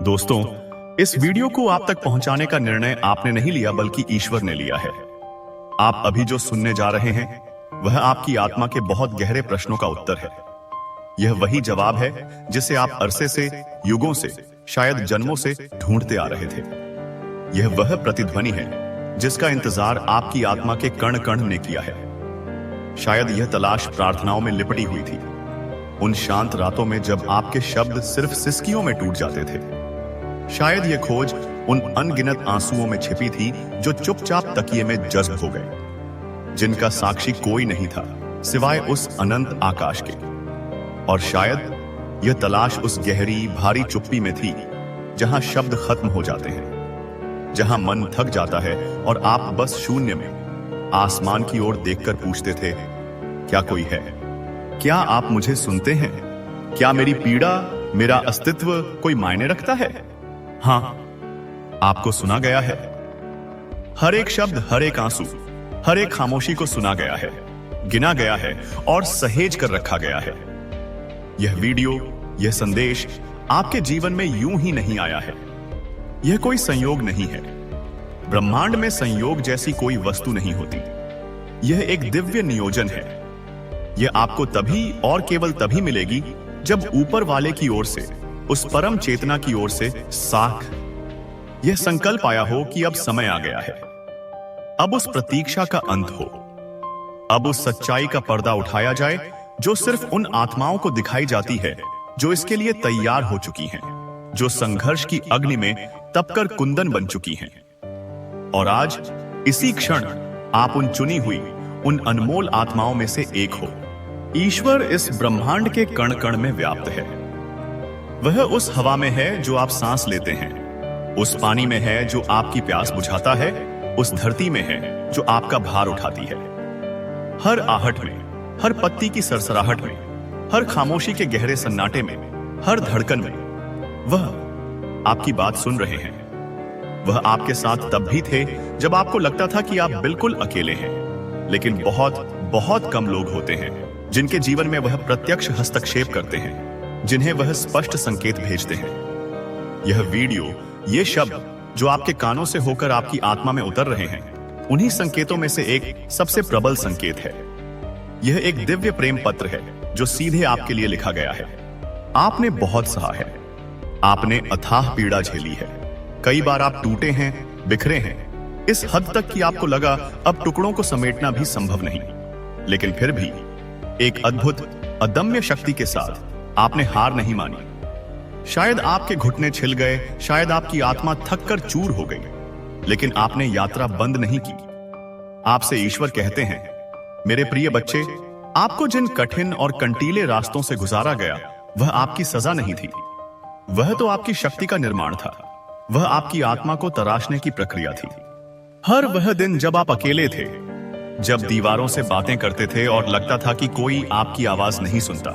दोस्तों, इस वीडियो को आप तक पहुंचाने का निर्णय आपने नहीं लिया बल्कि ईश्वर ने लिया है। आप अभी जो सुनने जा रहे हैं वह आपकी आत्मा के बहुत गहरे प्रश्नों का उत्तर है। यह वही जवाब है जिसे आप अरसे से, युगों से, शायद जन्मों से ढूंढते आ रहे थे। यह वह प्रतिध्वनि है जिसका इंतजार आपकी आत्मा के कण कण ने किया है। शायद यह तलाश प्रार्थनाओं में लिपटी हुई थी, उन शांत रातों में जब आपके शब्द सिर्फ सिसकियों में टूट जाते थे। शायद यह खोज उन अनगिनत आंसुओं में छिपी थी जो चुपचाप तकिए में जज्ब हो गए, जिनका साक्षी कोई नहीं था सिवाय उस अनंत आकाश के। और शायद यह तलाश उस गहरी भारी चुप्पी में थी जहां शब्द खत्म हो जाते हैं, जहां मन थक जाता है और आप बस शून्य में आसमान की ओर देखकर पूछते थे, क्या कोई है? क्या आप मुझे सुनते हैं? क्या मेरी पीड़ा, मेरा अस्तित्व कोई मायने रखता है? हाँ, आपको सुना गया है। हर एक शब्द, हर एक आंसू, हर एक खामोशी को सुना गया है, गिना गया है और सहेज कर रखा गया है। यह वीडियो, यह संदेश आपके जीवन में यूं ही नहीं आया है। यह कोई संयोग नहीं है। ब्रह्मांड में संयोग जैसी कोई वस्तु नहीं होती। यह एक दिव्य नियोजन है। यह आपको तभी और केवल तभी मिलेगी जब ऊपर वाले की ओर से, उस परम चेतना की ओर से साख, यह संकल्प आया हो कि अब समय आ गया है। अब उस प्रतीक्षा का अंत हो। अब उस सच्चाई का पर्दा उठाया जाए जो सिर्फ उन आत्माओं को दिखाई जाती है जो इसके लिए तैयार हो चुकी हैं, जो संघर्ष की अग्नि में तपकर कुंदन बन चुकी हैं। और आज इसी क्षण आप उन चुनी हुई, उन अनमोल आत्माओं में से एक हो। ईश्वर इस ब्रह्मांड के कण कण में व्याप्त है। वह उस हवा में है जो आप सांस लेते हैं, उस पानी में है जो आपकी प्यास बुझाता है, उस धरती में है जो आपका भार उठाती है। हर आहट में, हर पत्ती की सरसराहट में, हर खामोशी के गहरे सन्नाटे में, हर धड़कन में वह आपकी बात सुन रहे हैं। वह आपके साथ तब भी थे जब आपको लगता था कि आप बिल्कुल अकेले हैं। लेकिन बहुत बहुत कम लोग होते हैं जिनके जीवन में वह प्रत्यक्ष हस्तक्षेप करते हैं, जिन्हें वह स्पष्ट संकेत भेजते हैं। यह वीडियो, ये शब्द जो आपके कानों से होकर आपकी आत्मा में उतर रहे हैं, उन्हीं संकेतों में से एक सबसे प्रबल संकेत है। यह एक दिव्य प्रेम पत्र है जो सीधे आपके लिए लिखा गया है। आपने बहुत सहा है, आपने अथाह पीड़ा झेली है। कई बार आप टूटे हैं, बिखरे हैं, इस हद तक कि आपको लगा अब टुकड़ों को समेटना भी संभव नहीं। लेकिन फिर भी एक अद्भुत, अदम्य शक्ति के साथ आपने हार नहीं मानी। शायद आपके घुटने छिल गए, शायद आपकी आत्मा थक कर चूर हो गई, लेकिन आपने यात्रा बंद नहीं की। आपसे ईश्वर कहते हैं, मेरे प्रिय बच्चे, आपको जिन कठिन और कंटीले रास्तों से गुजारा गया वह आपकी सजा नहीं थी। वह तो आपकी शक्ति का निर्माण था। वह आपकी आत्मा को तराशने की प्रक्रिया थी। हर वह दिन जब आप अकेले थे, जब दीवारों से बातें करते थे और लगता था कि कोई आपकी आवाज नहीं सुनता,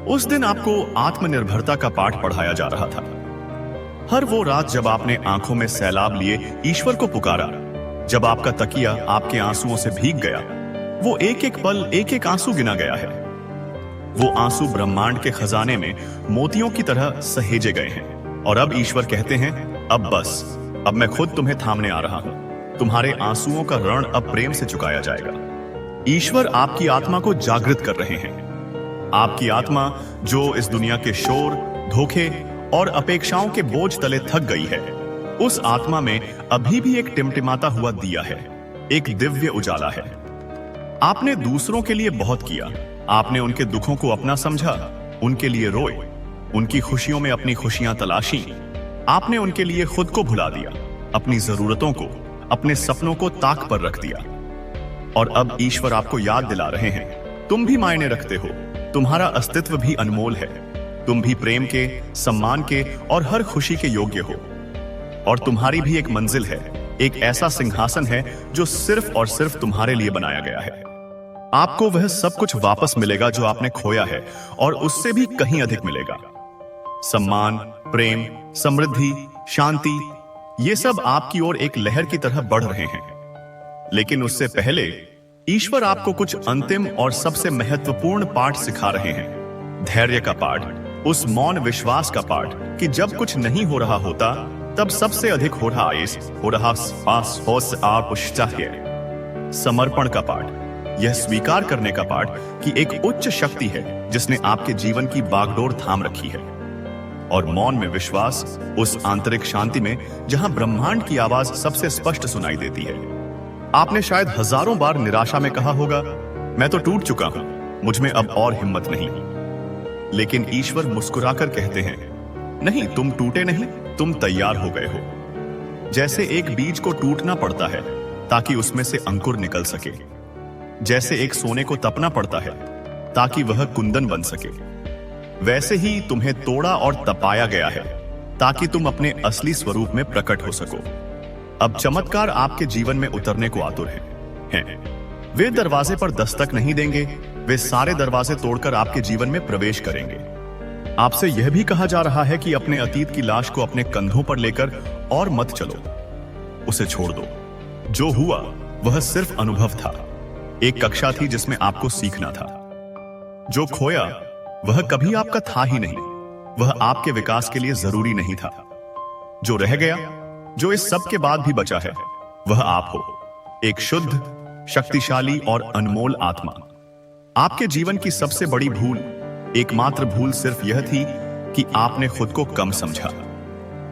उस दिन आपको आत्मनिर्भरता का पाठ पढ़ाया जा रहा था। हर वो रात जब आपने आंखों में सैलाब लिए ईश्वर को पुकारा, जब आपका तकिया आपके आंसुओं से भीग गया, वो एक एक पल, एक एक आंसू गिना गया है। वो आंसू ब्रह्मांड के खजाने में मोतियों की तरह सहेजे गए हैं। और अब ईश्वर कहते हैं, अब बस, अब मैं खुद तुम्हें थामने आ रहा हूं। तुम्हारे आंसुओं का ऋण अब प्रेम से चुकाया जाएगा। ईश्वर आपकी आत्मा को जागृत कर रहे हैं। आपकी आत्मा जो इस दुनिया के शोर, धोखे और अपेक्षाओं के बोझ तले थक गई है, उस आत्मा में अभी भी एक टिमटिमाता हुआ दिया है, एक दिव्य उजाला है। आपने दूसरों के लिए बहुत किया। आपने उनके दुखों को अपना समझा, उनके लिए रोए, उनकी खुशियों में अपनी खुशियां तलाशी। आपने उनके लिए खुद को भुला दिया, अपनी जरूरतों को, अपने सपनों को ताक पर रख दिया। और अब ईश्वर आपको याद दिला रहे हैं, तुम भी मायने रखते हो, तुम्हारा अस्तित्व भी अनमोल है, तुम भी प्रेम के, सम्मान के और हर खुशी के योग्य हो। और तुम्हारी भी एक मंजिल है, एक ऐसा सिंहासन है जो सिर्फ और सिर्फ तुम्हारे लिए बनाया गया है। आपको वह सब कुछ वापस मिलेगा जो आपने खोया है, और उससे भी कहीं अधिक मिलेगा। सम्मान, प्रेम, समृद्धि, शांति, ये सब आपकी ओर एक लहर की तरह बढ़ रहे हैं। लेकिन उससे पहले ईश्वर आपको कुछ अंतिम और सबसे महत्वपूर्ण पाठ सिखा रहे हैं। धैर्य का पाठ, उस मौन विश्वास का पाठ कि जब कुछ नहीं हो रहा होता तब सबसे अधिक हो रहा है। समर्पण का पाठ, यह स्वीकार करने का पाठ कि एक उच्च शक्ति है जिसने आपके जीवन की बागडोर थाम रखी है। और मौन में विश्वास उस आंतरिक शांति में जहां ब्रह्मांड की आवाज सबसे स्पष्ट सुनाई देती है। आपने शायद हजारों बार निराशा में कहा होगा, मैं तो टूट चुका हूं, मुझ में अब और हिम्मत नहीं। लेकिन ईश्वर मुस्कुराकर कहते हैं, नहीं, तुम टूटे नहीं, तुम तैयार हो गए हो। जैसे एक बीज को टूटना पड़ता है ताकि उसमें से अंकुर निकल सके, जैसे एक सोने को तपना पड़ता है ताकि वह कुंदन बन सके, वैसे ही तुम्हें तोड़ा और तपाया गया है ताकि तुम अपने असली स्वरूप में प्रकट हो सको। अब चमत्कार आपके जीवन में उतरने को आतुर हैं। वे दरवाजे पर दस्तक नहीं देंगे, वे सारे दरवाजे तोड़कर आपके जीवन में प्रवेश करेंगे। आपसे यह भी कहा जा रहा है कि अपने अतीत की लाश को अपने कंधों पर लेकर और मत चलो, उसे छोड़ दो। जो हुआ वह सिर्फ अनुभव था, एक कक्षा थी जिसमें आपको सीखना था। जो खोया वह कभी आपका था ही नहीं, वह आपके विकास के लिए जरूरी नहीं था। जो रह गया, जो इस सब के बाद भी बचा है, वह आप हो, एक शुद्ध, शक्तिशाली और अनमोल आत्मा। आपके जीवन की सबसे बड़ी भूल, एकमात्र भूल सिर्फ यह थी कि आपने खुद को कम समझा।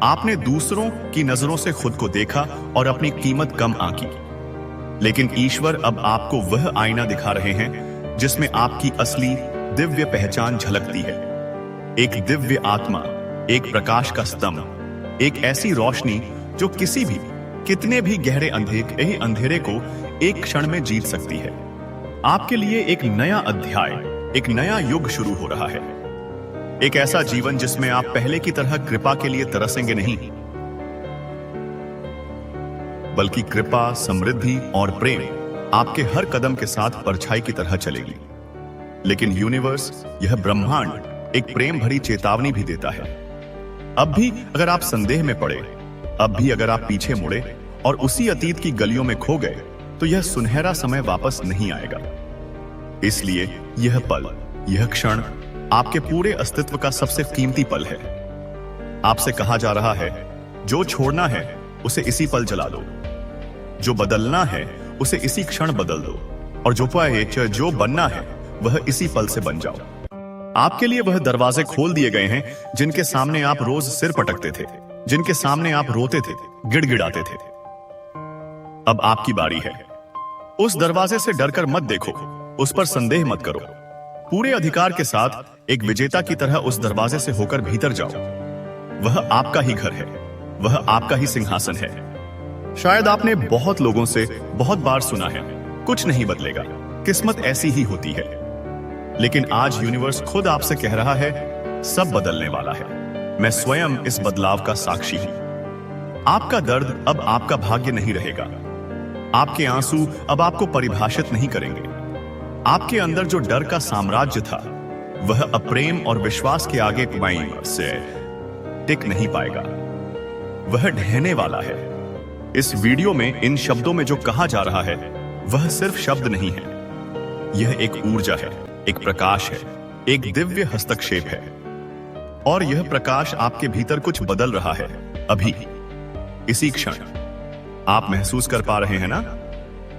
आपने दूसरों की नजरों से खुद को देखा और अपनी कीमत कम आंकी। लेकिन ईश्वर अब आपको वह आईना दिखा रहे हैं जिसमें आपकी असली दिव्य पहचान झलकती है। एक दिव्य आत्मा, एक प्रकाश का स्तंभ, एक ऐसी रोशनी जो किसी भी, कितने भी गहरे अंधेरे को एक क्षण में जीत सकती है। आपके लिए एक नया अध्याय, एक नया युग शुरू हो रहा है। एक ऐसा जीवन जिसमें आप पहले की तरह कृपा के लिए तरसेंगे नहीं, बल्कि कृपा, समृद्धि और प्रेम आपके हर कदम के साथ परछाई की तरह चलेगी। लेकिन यूनिवर्स, यह ब्रह्मांड, एक प्रेम भरी चेतावनी भी देता है। अब भी अगर आप संदेह में पड़े, अब भी अगर आप पीछे मुड़े और उसी अतीत की गलियों में खो गए, तो यह सुनहरा समय वापस नहीं आएगा। इसलिए यह पल, यह क्षण आपके पूरे अस्तित्व का सबसे कीमती पल है। आपसे कहा जा रहा है, जो छोड़ना है उसे इसी पल जला दो, जो बदलना है उसे इसी क्षण बदल दो, और जो बनना है वह इसी पल से बन जाओ। आपके लिए वह दरवाजे खोल दिए गए हैं जिनके सामने आप रोज सिर पटकते थे, जिनके सामने आप रोते थे, गिड़गिड़ाते थे। अब आपकी बारी है। उस दरवाजे से डरकर मत देखो, उस पर संदेह मत करो। पूरे अधिकार के साथ एक विजेता की तरह उस दरवाजे से होकर भीतर जाओ। वह आपका ही घर है, वह आपका ही सिंहासन है। शायद आपने बहुत लोगों से बहुत बार सुना है, कुछ नहीं बदलेगा, किस्मत ऐसी ही होती है। लेकिन आज यूनिवर्स खुद आपसे कह रहा है, सब बदलने वाला है। मैं स्वयं इस बदलाव का साक्षी हूं। आपका दर्द अब आपका भाग्य नहीं रहेगा। आपके आंसू अब आपको परिभाषित नहीं करेंगे। आपके अंदर जो डर का साम्राज्य था, वह अप्रेम और विश्वास के आगे से टिक नहीं पाएगा। वह ढहने वाला है। इस वीडियो में इन शब्दों में जो कहा जा रहा है, वह सिर्फ शब्द नहीं है। यह एक ऊर्जा है, एक प्रकाश है, एक दिव्य हस्तक्षेप है। और यह प्रकाश आपके भीतर कुछ बदल रहा है। अभी, इसी क्षण आप महसूस कर पा रहे हैं ना?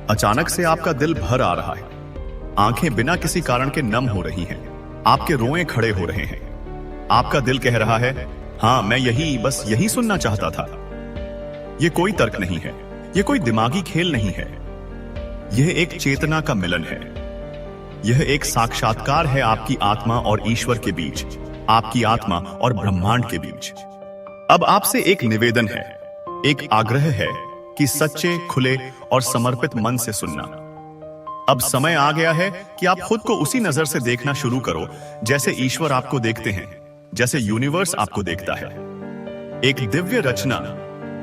अचानक से आपका दिल भर आ रहा है, आंखें बिना किसी कारण के नम हो रही हैं, आपके रोए खड़े हो रहे हैं। आपका दिल कह रहा है, हां, मैं बस यही सुनना चाहता था। यह कोई तर्क नहीं है, यह कोई दिमागी खेल नहीं है। यह एक चेतना का मिलन है। यह एक साक्षात्कार है आपकी आत्मा और ईश्वर के बीच, आपकी आत्मा और ब्रह्मांड के बीच। अब आपसे एक निवेदन है, एक आग्रह है कि सच्चे, खुले और समर्पित मन से सुनना। अब समय आ गया है कि आप खुद को उसी नजर से देखना शुरू करो जैसे ईश्वर आपको देखते हैं, जैसे यूनिवर्स आपको देखता है। एक दिव्य रचना,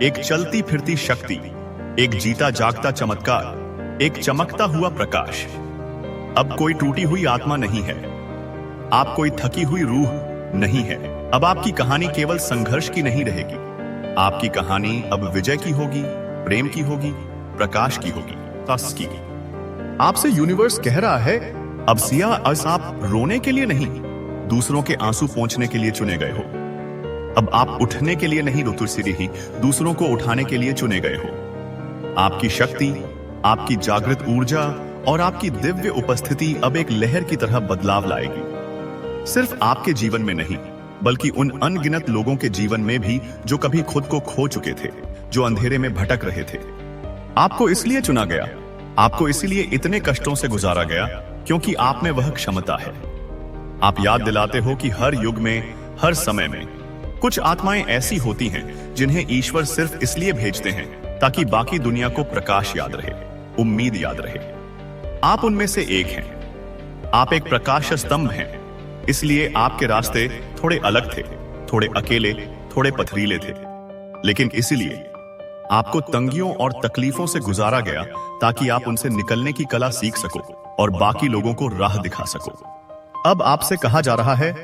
एक चलती फिरती शक्ति, एक जीता जागता चमत्कार, एक चमकता हुआ प्रकाश। अब कोई टूटी हुई आत्मा नहीं है, आप कोई थकी हुई रूह नहीं है। अब आपकी कहानी केवल संघर्ष की नहीं रहेगी। आपकी कहानी अब विजय की होगी, प्रेम की होगी, प्रकाश की होगी, तस की। आपसे यूनिवर्स कह रहा है, अब सिया, आप रोने के लिए नहीं, दूसरों के आंसू पोंछने के लिए चुने गए हो। अब आप उठने के लिए नहीं ऋतुश्री, दूसरों को उठाने के लिए चुने गए हो। आपकी शक्ति, आपकी जागृत ऊर्जा और आपकी दिव्य उपस्थिति अब एक लहर की तरह बदलाव लाएगी। सिर्फ आपके जीवन में नहीं, बल्कि उन अनगिनत लोगों के जीवन में भी जो कभी खुद को खो चुके थे, जो अंधेरे में भटक रहे थे। आपको इसलिए चुना गया, आपको इसलिए इतने कष्टों से गुजारा गया, क्योंकि आप में वह क्षमता है। आप याद दिलाते हो कि हर युग में, हर समय में कुछ आत्माएं ऐसी होती हैं जिन्हें ईश्वर सिर्फ इसलिए भेजते हैं ताकि बाकी दुनिया को प्रकाश याद रहे, उम्मीद याद रहे। आप उनमें से एक हैं। आप एक प्रकाश स्तंभ हैं, इसलिए आपके रास्ते थोड़े अलग थे, थोड़े अकेले, थोड़े पथरीले थे, लेकिन इसीलिए आपको तंगियों और तकलीफों से गुजारा गया ताकि आप उनसे निकलने की कला सीख सको और बाकी लोगों को राह दिखा सको। अब आपसे कहा जा रहा है,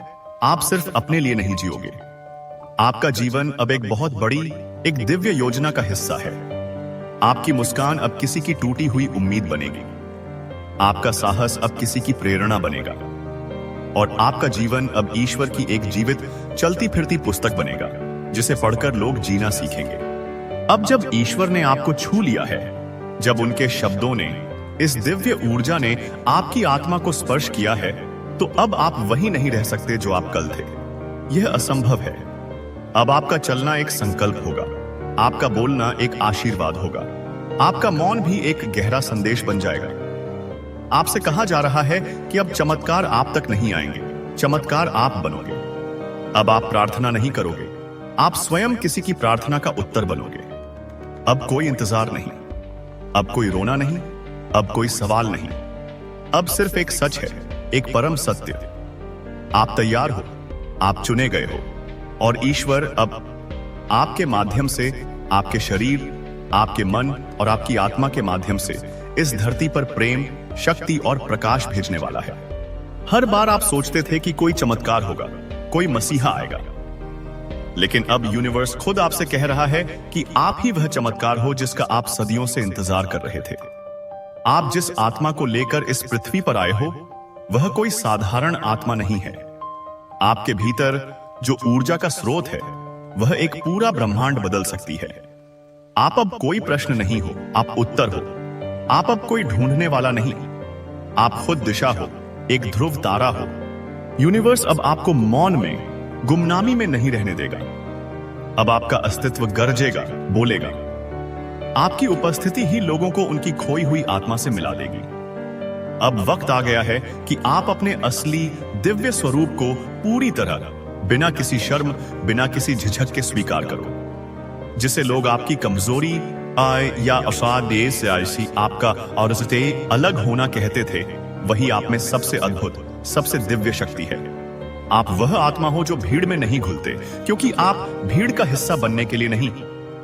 आप सिर्फ अपने लिए नहीं जियोगे। आपका जीवन अब एक बहुत बड़ी, एक दिव्य योजना का हिस्सा है। आपकी मुस्कान अब किसी की टूटी हुई उम्मीद बनेगी। आपका साहस अब किसी की प्रेरणा बनेगा और आपका जीवन अब ईश्वर की एक जीवित, चलती फिरती पुस्तक बनेगा जिसे पढ़कर लोग जीना सीखेंगे। अब जब ईश्वर ने आपको छू लिया है, जब उनके शब्दों ने, इस दिव्य ऊर्जा ने आपकी आत्मा को स्पर्श किया है, तो अब आप वही नहीं रह सकते जो आप कल थे। यह असंभव है। अब आपका चलना एक संकल्प होगा, आपका बोलना एक आशीर्वाद होगा, आपका मौन भी एक गहरा संदेश बन जाएगा। आपसे कहा जा रहा है कि अब चमत्कार आप तक नहीं आएंगे, चमत्कार आप बनोगे। अब आप प्रार्थना नहीं करोगे, आप स्वयं किसी की प्रार्थना का उत्तर बनोगे। अब कोई इंतजार नहीं, अब कोई रोना नहीं, अब कोई सवाल नहीं। अब सिर्फ एक सच है, एक परम सत्य। आप तैयार हो, आप चुने गए हो और ईश्वर अब आपके माध्यम से, आपके शरीर, आपके मन और आपकी आत्मा के माध्यम से इस धरती पर प्रेम, शक्ति और प्रकाश भेजने वाला है। हर बार आप सोचते थे कि कोई चमत्कार होगा, कोई मसीहा आएगा, लेकिन अब यूनिवर्स खुद आपसे कह रहा है कि आप ही वह चमत्कार हो जिसका आप सदियों से इंतजार कर रहे थे। आप जिस आत्मा को लेकर इस पृथ्वी पर आए हो, वह कोई साधारण आत्मा नहीं है। आपके भीतर जो ऊर्जा का स्रोत है, वह एक पूरा ब्रह्मांड बदल सकती है। आप अब कोई प्रश्न नहीं हो, आप उत्तर हो। आप अब कोई ढूंढने वाला नहीं, आप खुद दिशा हो, एक ध्रुव तारा हो। यूनिवर्स अब आपको मौन में, गुमनामी में नहीं रहने देगा। अब आपका अस्तित्व गरजेगा, बोलेगा। आपकी उपस्थिति ही लोगों को उनकी खोई हुई आत्मा से मिला देगी। अब वक्त आ गया है कि आप अपने असली दिव्य स्वरूप को पूरी तरह, बिना किसी शर्म, बिना किसी झिझक के स्वीकार करो। जिसे लोग आपकी कमजोरी, आय या अफादे से आयसी, आपका और उससे अलग होना कहते थे, वही आप में सबसे अद्भुत, सबसे दिव्य शक्ति है। आप वह आत्मा हो जो भीड़ में नहीं घुलते, क्योंकि आप भीड़ का हिस्सा बनने के लिए नहीं,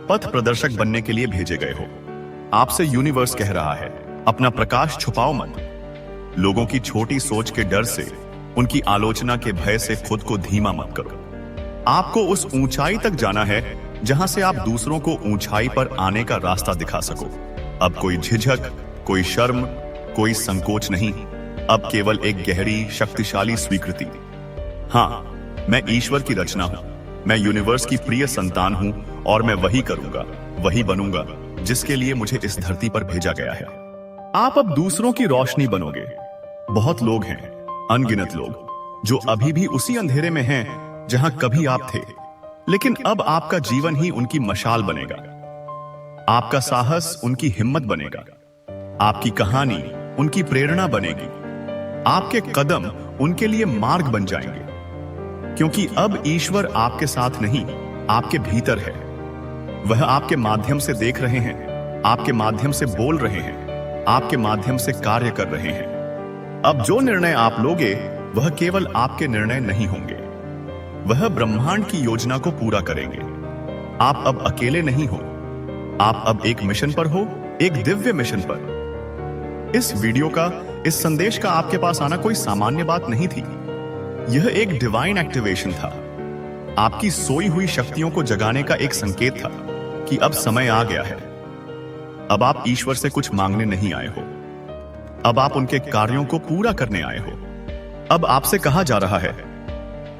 पथ प्रदर्शक बनने के लिए भेजे गए हो। आपसे यूनिवर्स कह रहा है, अपना प्रकाश छुपाओ मत। लोगों की छोटी सोच के डर से, उनकी आलोचना के भय से खुद को धीमा मत करो। आपको उस ऊंचाई तक जाना है जहां से आप दूसरों को ऊंचाई पर आने का रास्ता दिखा सको। अब कोई झिझक, कोई शर्म, कोई संकोच नहीं, अब केवल एक गहरी, शक्तिशाली स्वीकृति। हाँ, मैं ईश्वर की रचना हूं, मैं यूनिवर्स की प्रिय संतान हूं और मैं वही करूंगा, वही बनूंगा जिसके लिए मुझे इस धरती पर भेजा गया है। आप अब दूसरों की रोशनी बनोगे। बहुत लोग हैं, अनगिनत लोग, जो अभी भी उसी अंधेरे में हैं जहां कभी आप थे, लेकिन अब आपका जीवन ही उनकी मशाल बनेगा। आपका साहस उनकी हिम्मत बनेगा, आपकी कहानी उनकी प्रेरणा बनेगी, आपके कदम उनके लिए मार्ग बन जाएंगे। क्योंकि अब ईश्वर आपके साथ नहीं, आपके भीतर है। वह आपके माध्यम से देख रहे हैं, आपके माध्यम से बोल रहे हैं, आपके माध्यम से कार्य कर रहे हैं। अब जो निर्णय आप लोगे, वह केवल आपके निर्णय नहीं होंगे, वह ब्रह्मांड की योजना को पूरा करेंगे। आप अब अकेले नहीं हो, आप अब एक मिशन पर हो, एक दिव्य मिशन पर। इस वीडियो का, इस संदेश का आपके पास आना कोई सामान्य बात नहीं थी। यह एक डिवाइन एक्टिवेशन था, आपकी सोई हुई शक्तियों को जगाने का एक संकेत था कि अब समय आ गया है। अब आप ईश्वर से कुछ मांगने नहीं आए हो, अब आप उनके कार्यों को पूरा करने आए हो। अब आपसे कहा जा रहा है,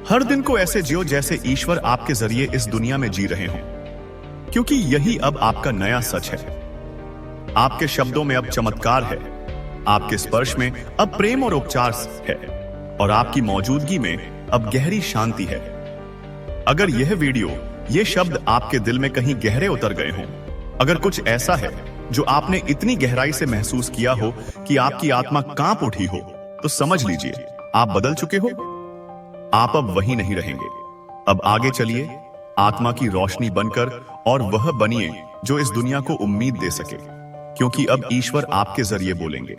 हर दिन को ऐसे जियो जैसे ईश्वर आपके जरिए इस दुनिया में जी रहे हों, क्योंकि यही अब आपका नया सच है। आपके शब्दों में अब चमत्कार है, आपके स्पर्श में अब प्रेम और उपचार है, और आपकी मौजूदगी में अब गहरी शांति है। अगर यह वीडियो, ये शब्द आपके दिल में कहीं गहरे उतर गए हों, अगर कुछ ऐसा है जो आपने इतनी गहराई से महसूस किया हो कि आपकी आत्मा कांप उठी हो, तो समझ लीजिए आप बदल चुके हो। आप अब वही नहीं रहेंगे। अब आगे चलिए आत्मा की रोशनी बनकर, और वह बनिए जो इस दुनिया को उम्मीद दे सके, क्योंकि अब ईश्वर आपके जरिए बोलेंगे।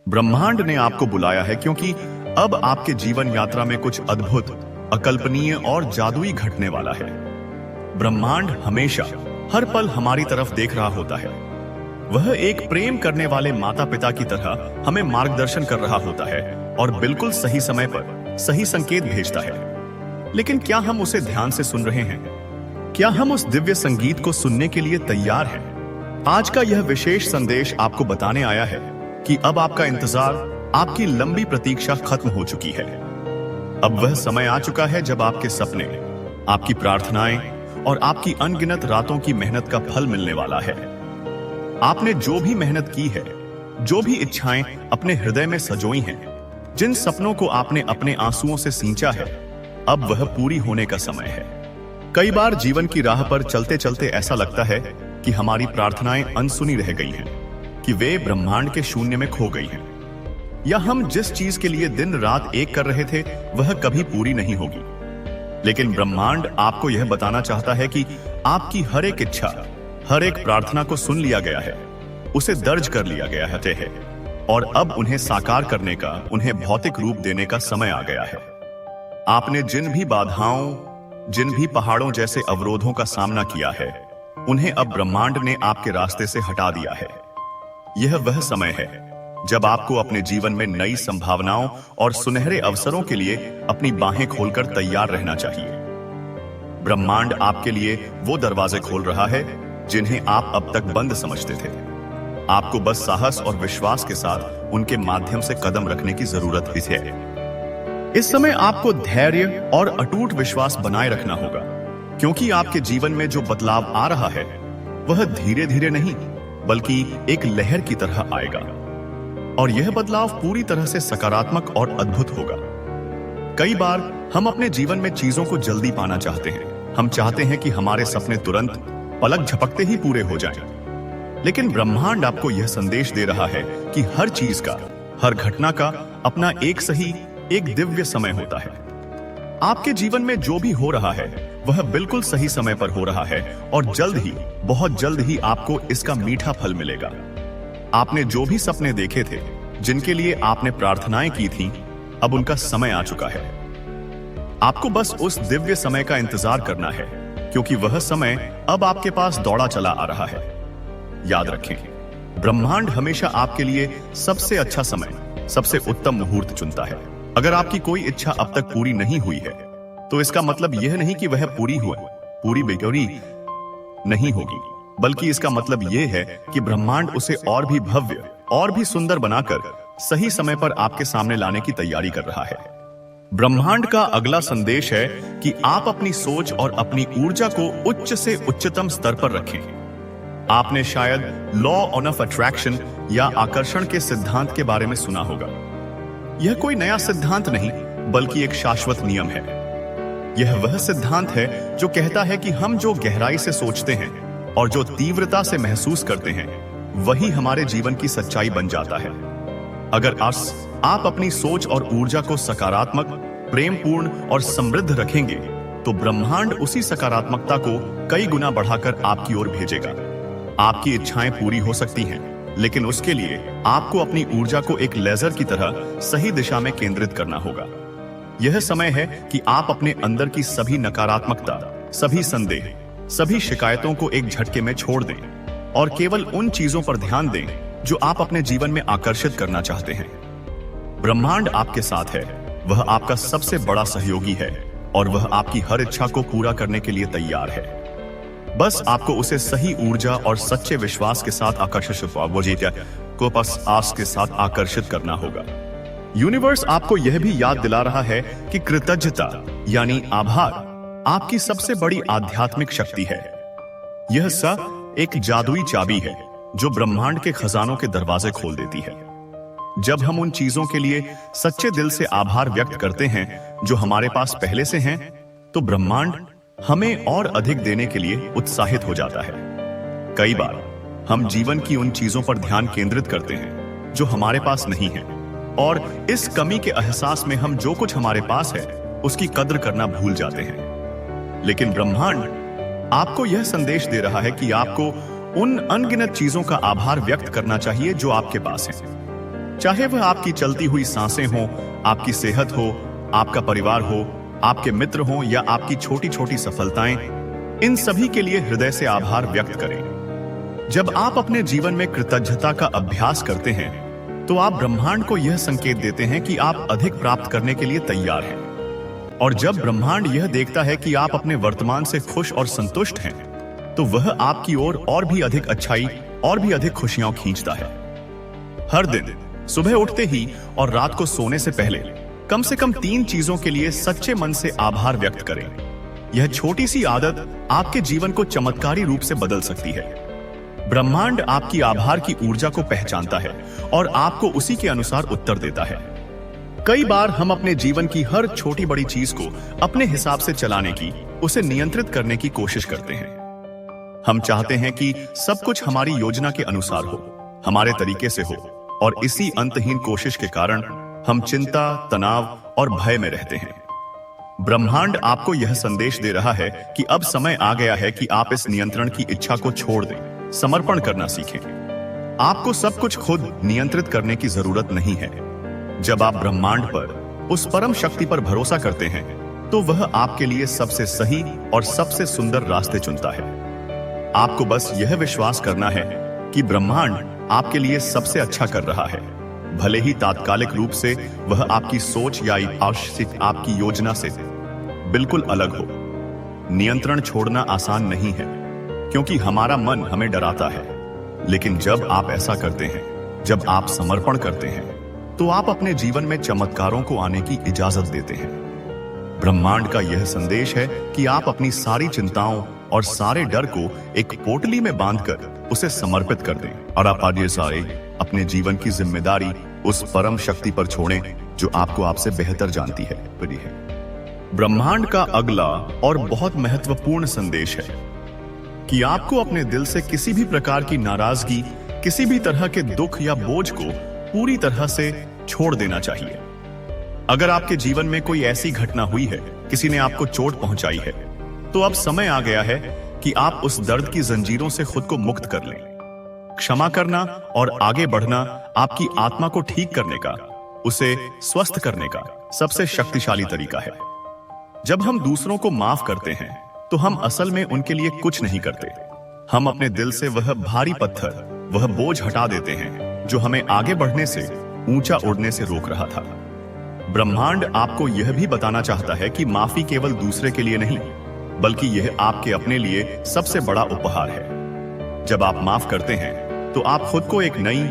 ब्रह्मांड ने आपको बुलाया है क्योंकि अब आपके जीवन यात्रा में कुछ अद्भुत, अकल्पनीय और जादुई घटने वाला है। ब्रह्मांड हमेशा हर पल हमारी तरफ देख रहा होता है। वह एक प्रेम करने वाले माता पिता की तरह हमें मार्गदर्शन कर रहा होता है और बिल्कुल सही समय पर सही संकेत भेजता है। लेकिन क्या हम उसे ध्यान से सुन रहे हैं? क्या हम उस दिव्य संगीत को सुनने के लिए तैयार हैं? आज का यह विशेष संदेश आपको बताने आया है कि अब आपका इंतजार, आपकी लंबी प्रतीक्षा खत्म हो चुकी है। अब वह समय आ चुका है जब आपके सपने, आपकी प्रार्थनाएं और आपकी अनगिनत रातों की मेहनत का फल मिलने वाला है। आपने जो भी मेहनत की है, जो भी इच्छाएं अपने हृदय में सजोई हैं, जिन सपनों को आपने अपने आंसुओं से सींचा है, अब वह पूरी होने का समय है। कई बार जीवन की राह पर चलते चलते ऐसा लगता है कि हमारी प्रार्थनाएं अनसुनी रह गई हैं, कि वे ब्रह्मांड के शून्य में खो गई हैं, या हम जिस चीज के लिए दिन रात एक कर रहे थे वह कभी पूरी नहीं होगी। लेकिन ब्रह्मांड आपको यह बताना चाहता है कि आपकी हर एक इच्छा, हर एक प्रार्थना को सुन लिया गया है, उसे दर्ज कर लिया गया है, और अब उन्हें साकार करने का, उन्हें भौतिक रूप देने का समय आ गया है। आपने जिन भी बाधाओं, जिन भी पहाड़ों जैसे अवरोधों का सामना किया है, उन्हें अब ब्रह्मांड ने आपके रास्ते से हटा दिया है। यह वह समय है जब आपको अपने जीवन में नई संभावनाओं और सुनहरे अवसरों के लिए अपनी बाहें खोलकर तैयार रहना चाहिए। ब्रह्मांड आपके लिए वो दरवाजे खोल रहा है जिन्हें आप अब तक बंद समझते थे। आपको बस साहस और विश्वास के साथ उनके माध्यम से कदम रखने की जरूरत ही है। इस समय आपको धैर्य और अटूट विश्वास बनाए रखना होगा, क्योंकि आपके जीवन में जो बदलाव आ रहा है वह धीरे धीरे नहीं, बल्कि एक लहर की तरह आएगा, और यह बदलाव पूरी तरह से सकारात्मक और अद्भुत होगा। कई बार हम अपने जीवन में चीजों को जल्दी पाना चाहते हैं। हम चाहते हैं कि हमारे सपने तुरंत, पलक झपकते ही पूरे हो जाएं। लेकिन ब्रह्मांड आपको यह संदेश दे रहा है कि हर चीज का, हर घटना का अपना एक सही, एक दिव्य समय होता है। आपके जीवन में जो भी हो रहा है वह बिल्कुल सही समय पर हो रहा है, और जल्द ही, बहुत जल्द ही आपको इसका मीठा फल मिलेगा। आपने जो भी सपने देखे थे, जिनके लिए आपने प्रार्थनाएं की थीं, अब उनका समय आ चुका है। आपको बस उस दिव्य समय का इंतजार करना है, क्योंकि वह समय अब आपके पास दौड़ा चला आ रहा है। याद रखें, ब्रह्मांड हमेशा आपके लिए सबसे अच्छा समय, सबसे उत्तम मुहूर्त चुनता है। अगर आपकी कोई इच्छा अब तक पूरी नहीं हुई है, तो इसका मतलब यह नहीं कि वह पूरी बेगौरी नहीं होगी, बल्कि इसका मतलब यह है कि ब्रह्मांड उसे और भी भव्य, और भी सुंदर बनाकर सही समय पर आपके सामने लाने की तैयारी कर रहा है। ब्रह्मांड का अगला संदेश है कि आप अपनी सोच और अपनी ऊर्जा को उच्च से उच्चतम स्तर पर रखें। आपने शायद लॉ ऑफ अट्रैक्शन या आकर्षण के सिद्धांत के बारे में सुना होगा। यह कोई नया सिद्धांत नहीं, बल्कि एक शाश्वत नियम है। यह वह सिद्धांत है जो कहता है कि हम जो गहराई से सोचते हैं और जो तीव्रता से महसूस करते हैं, वही हमारे जीवन की सच्चाई बन जाता है। अगर आप अपनी सोच और ऊर्जा को सकारात्मक, प्रेमपूर्ण और समृद्ध रखेंगे, तो ब्रह्मांड उसी सकारात्मकता को कई गुना बढ़ाकर आपकी ओर भेजेगा। आपकी इच्छाएं पूरी हो सकती हैं, लेकिन उसके लिए आपको अपनी ऊर्जा को एक लेजर की तरह सही दिशा में केंद्रित करना होगा। यह समय है कि आप अपने अंदर की सभी नकारात्मकता, सभी संदेह, सभी शिकायतों को एक झटके में छोड़ दें और केवल उन चीजों पर ध्यान दें जो आप अपने जीवन में आकर्षित करना चाहते हैं। ब्रह्मांड आपके साथ है, वह आपका सबसे बड़ा सहयोगी है और वह आपकी हर इच्छा को पूरा करने के लिए तैयार है। बस आपको उसे सही ऊर्जा और सच्चे विश्वास के साथ आकर्षित करना होगा। यूनिवर्स आपको यह भी याद दिला रहा है कि कृतज्ञता यानी आभार आपकी सबसे बड़ी आध्यात्मिक शक्ति है। यह सब एक जादुई चाबी है जो ब्रह्मांड के खजानों के दरवाजे खोल देती है। जब हम उन चीजों के लिए सच्चे दिल से आभार व्यक्त करते हैं जो हमारे पास पहले से हैं, तो ब्रह्मांड हमें और अधिक देने के लिए उत्साहित हो जाता है। कई बार हम जीवन की उन चीजों पर ध्यान केंद्रित करते हैं जो हमारे पास नहीं है, और इस कमी के एहसास में हम जो कुछ हमारे पास है उसकी कद्र करना भूल जाते हैं। लेकिन ब्रह्मांड आपको यह संदेश दे रहा है कि आपको उन अनगिनत चीजों का आभार व्यक्त करना चाहिए जो आपके पास है। चाहे वह आपकी चलती हुई सांसें हो, आपकी सेहत हो, आपका परिवार हो, आपके मित्र हो या आपकी छोटी छोटी सफलताएं, इन सभी के लिए हृदय से आभार व्यक्त करें। जब आप अपने जीवन में कृतज्ञता का अभ्यास करते हैं तो आप ब्रह्मांड को यह संकेत देते हैं कि आप अधिक प्राप्त करने के लिए तैयार हैं। और जब ब्रह्मांड यह देखता है कि आप अपने वर्तमान से खुश और संतुष्ट हैं, तो वह आपकी ओर और भी अधिक अच्छाई और भी अधिक खुशियां खींचता है। हर दिन सुबह उठते ही और रात को सोने से पहले कम से कम 3 चीजों के लिए सच्चे मन से आभार व्यक्त करें। यह छोटी सी आदत आपके जीवन को चमत्कारी रूप से बदल सकती है। ब्रह्मांड आपकी आभार की ऊर्जा को पहचानता है और आपको उसी के अनुसार उत्तर देता है। कई बार हम अपने जीवन की हर छोटी बड़ी चीज को अपने हिसाब से चलाने की, उसे नियंत्रित करने की कोशिश करते हैं। हम चाहते हैं कि सब कुछ हमारी योजना के अनुसार हो, हमारे तरीके से हो, और इसी अंतहीन कोशिश के कारण हम चिंता, तनाव और भय में रहते हैं। ब्रह्मांड आपको यह संदेश दे रहा है कि अब समय आ गया है कि आप इस नियंत्रण की इच्छा को छोड़ दें, समर्पण करना सीखें। आपको सब कुछ खुद नियंत्रित करने की जरूरत नहीं है। जब आप ब्रह्मांड पर, उस परम शक्ति पर भरोसा करते हैं, तो वह आपके लिए सबसे सही और सबसे सुंदर रास्ते चुनता है। आपको बस यह विश्वास करना है कि ब्रह्मांड आपके लिए सबसे अच्छा कर रहा है, भले ही तात्कालिक रूप से वह आपकी सोच या आपकी योजना से बिल्कुल अलग हो। नियंत्रण छोड़ना आसान नहीं है, क्योंकि हमारा मन हमें डराता है। लेकिन जब आप ऐसा करते हैं, जब आप समर्पण करते हैं, तो आप अपने जीवन में चमत्कारों को आने की इजाजत देते हैं। ब्रह्मांड का यह संदेश है कि आप अपनी सारी चिंताओं और सारे डर को एक पोटली में बांधकर उसे समर्पित कर दें, और आप आज ये सारे अपने जीवन की जिम्मेदारी उस परम शक्ति पर छोड़ें जो आपको आपसे बेहतर जानती है। ब्रह्मांड का अगला और बहुत महत्वपूर्ण संदेश है कि आपको अपने दिल से किसी भी प्रकार की नाराजगी, किसी भी तरह के दुख या बोझ को पूरी तरह से छोड़ देना चाहिए। अगर आपके जीवन में कोई ऐसी घटना हुई है, किसी ने आपको चोट पहुंचाई है, तो अब समय आ गया है कि आप उस दर्द की जंजीरों से खुद को मुक्त कर लें। क्षमा करना और आगे बढ़ना आपकी आत्मा को ठीक करने का, उसे स्वस्थ करने का सबसे शक्तिशाली तरीका है। जब हम दूसरों को माफ करते हैं, तो हम असल में उनके लिए कुछ नहीं करते। हम अपने दिल से वह भारी पत्थर, वह बोझ हटा देते हैं जो हमें आगे बढ़ने से, ऊंचा उड़ने से रोक रहा था। ब्रह्मांड आपको यह भी बताना चाहता है कि माफी केवल दूसरे के लिए नहीं, बल्कि यह आपके अपने लिए सबसे बड़ा उपहार है। जब आप माफ करते हैं, तो आप खुद को एक नई,